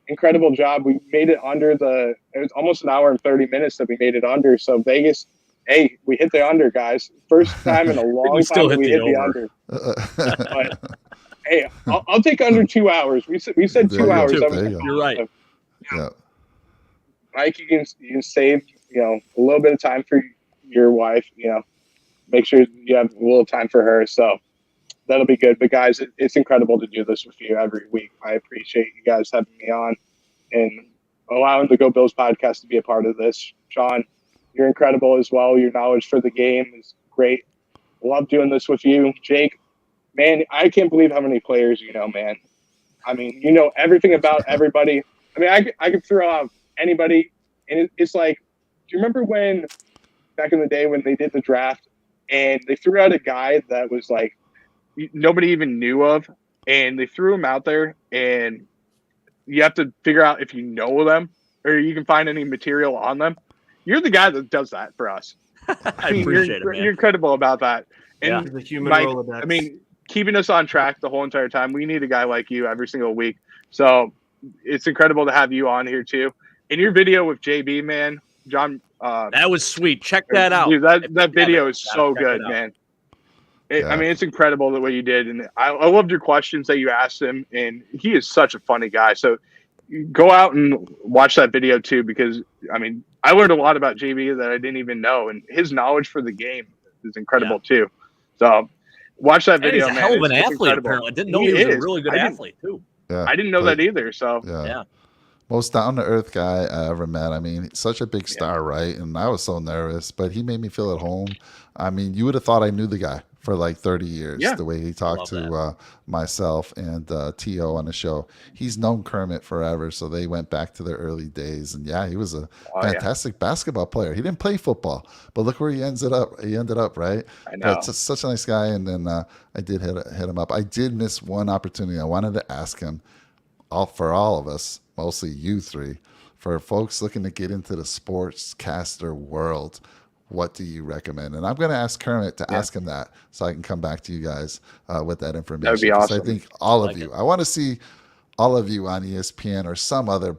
incredible job. We made it under it was almost an hour and 30 minutes that we made it under. So Vegas, hey, we hit the under, guys. First time in a long time we hit the under. But hey, I'll take under 2 hours. We said 2 hours. You're right. Yeah. Mike, you can save a little bit of time for your wife. Make sure you have a little time for her. So that'll be good. But guys, it's incredible to do this with you every week. I appreciate you guys having me on and allowing the Go Bills podcast to be a part of this. Sean, you're incredible as well. Your knowledge for the game is great. Love doing this with you. Jake, man, I can't believe how many players you know, man. I mean, you know everything about everybody. I mean, I could throw out anybody, and it's like, do you remember when back in the day when they did the draft and they threw out a guy that was like nobody even knew of, and they threw him out there, and you have to figure out if you know them or you can find any material on them. You're the guy that does that for us. I appreciate it, man. You're incredible about that. And The human Mike, Rolodex. I mean, keeping us on track the whole entire time. We need a guy like you every single week. So it's incredible to have you on here too. And your video with JB, man, John. That was sweet. Check that out. Dude, that video is so good, man. I mean, it's incredible the way you did. And I loved your questions that you asked him. And he is such a funny guy. So go out and watch that video too, because, I mean, I learned a lot about JB that I didn't even know. And his knowledge for the game is incredible too. So watch that video, man. He's a man. hell of an athlete, apparently. I didn't know he was a really good athlete too. Yeah, I didn't know that either. So yeah. Most down-to-earth guy I ever met. I mean, such a big star, right? And I was so nervous, but he made me feel at home. I mean, you would have thought I knew the guy for like 30 years, the way he talked to myself and T.O. on the show. He's known Kermit forever, so they went back to their early days. And, yeah, he was a fantastic basketball player. He didn't play football, but look where he ended up, right? I know. But such a nice guy, and then I did hit him up. I did miss one opportunity. I wanted to ask him, for all of us, mostly you three, for folks looking to get into the sportscaster world, what do you recommend? And I'm going to ask Kermit to ask him that so I can come back to you guys with that information. That would be awesome. I think all of you, I want to see all of you on ESPN or some other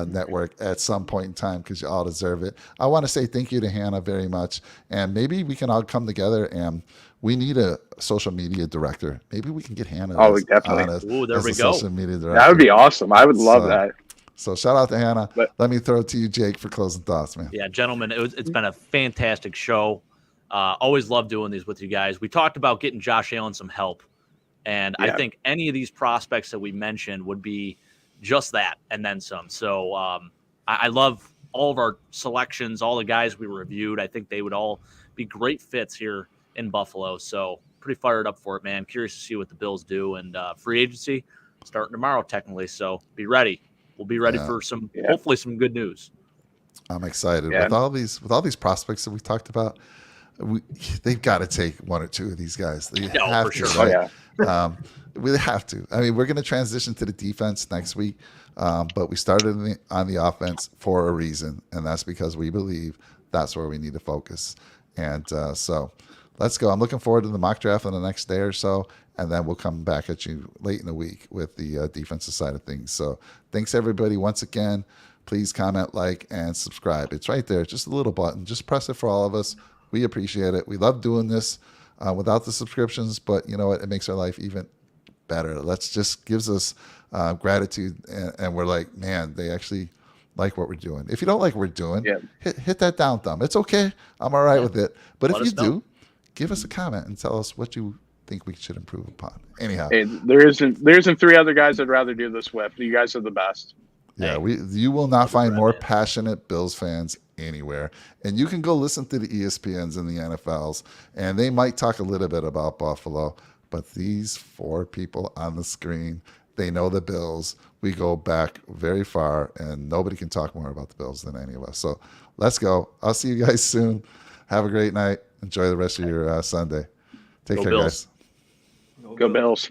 network at some point in time because you all deserve it. I want to say thank you to Hannah very much. And maybe we can all come together and we need a social media director. Maybe we can get Hannah definitely. on as a social media director. That would be awesome. I would love that. So shout out to Hannah. Let me throw it to you, Jake, for closing thoughts, man. Yeah, gentlemen, it's been a fantastic show. Always love doing these with you guys. We talked about getting Josh Allen some help. And I think any of these prospects that we mentioned would be just that and then some. So I love all of our selections, all the guys we reviewed. I think they would all be great fits here in Buffalo. So pretty fired up for it, man. Curious to see what the Bills do. And free agency starting tomorrow, technically. So be ready. we'll be ready Yeah. for hopefully some good news. I'm excited Yeah. with all these prospects that we talked about. They've got to take one or two of these guys. They have for to, sure. right? Oh, yeah. We have to. I mean, we're going to transition to the defense next week, but we started on the offense for a reason, and that's because we believe that's where we need to focus. And so let's go. I'm looking forward to the mock draft in the next day or so, and then we'll come back at you late in the week with the defensive side of things. So thanks, everybody, once again. Please comment, like, and subscribe. It's right there. Just a little button. Just press it for all of us. We appreciate it. We love doing this without the subscriptions, but you know what? It makes our life even better. Let's just gives us gratitude, and we're like, man, they actually like what we're doing. If you don't like what we're doing, Yeah. hit that down thumb. It's okay. I'm all right with it. But Let if you us know. do, give us a comment and tell us what you think we should improve upon. Anyhow, Hey, there isn't three other guys I'd rather do this with. You guys are the best. yeah, you will not find more passionate Bills fans anywhere. And you can go listen to the ESPNs and the NFLs, and they might talk a little bit about Buffalo, but these four people on the screen, they know the Bills. We go back very far, and nobody can talk more about the Bills than any of us. So let's go. I'll see you guys soon. Have a great night. Enjoy the rest of your Sunday. Take Go care, Bills. guys. Go Bills.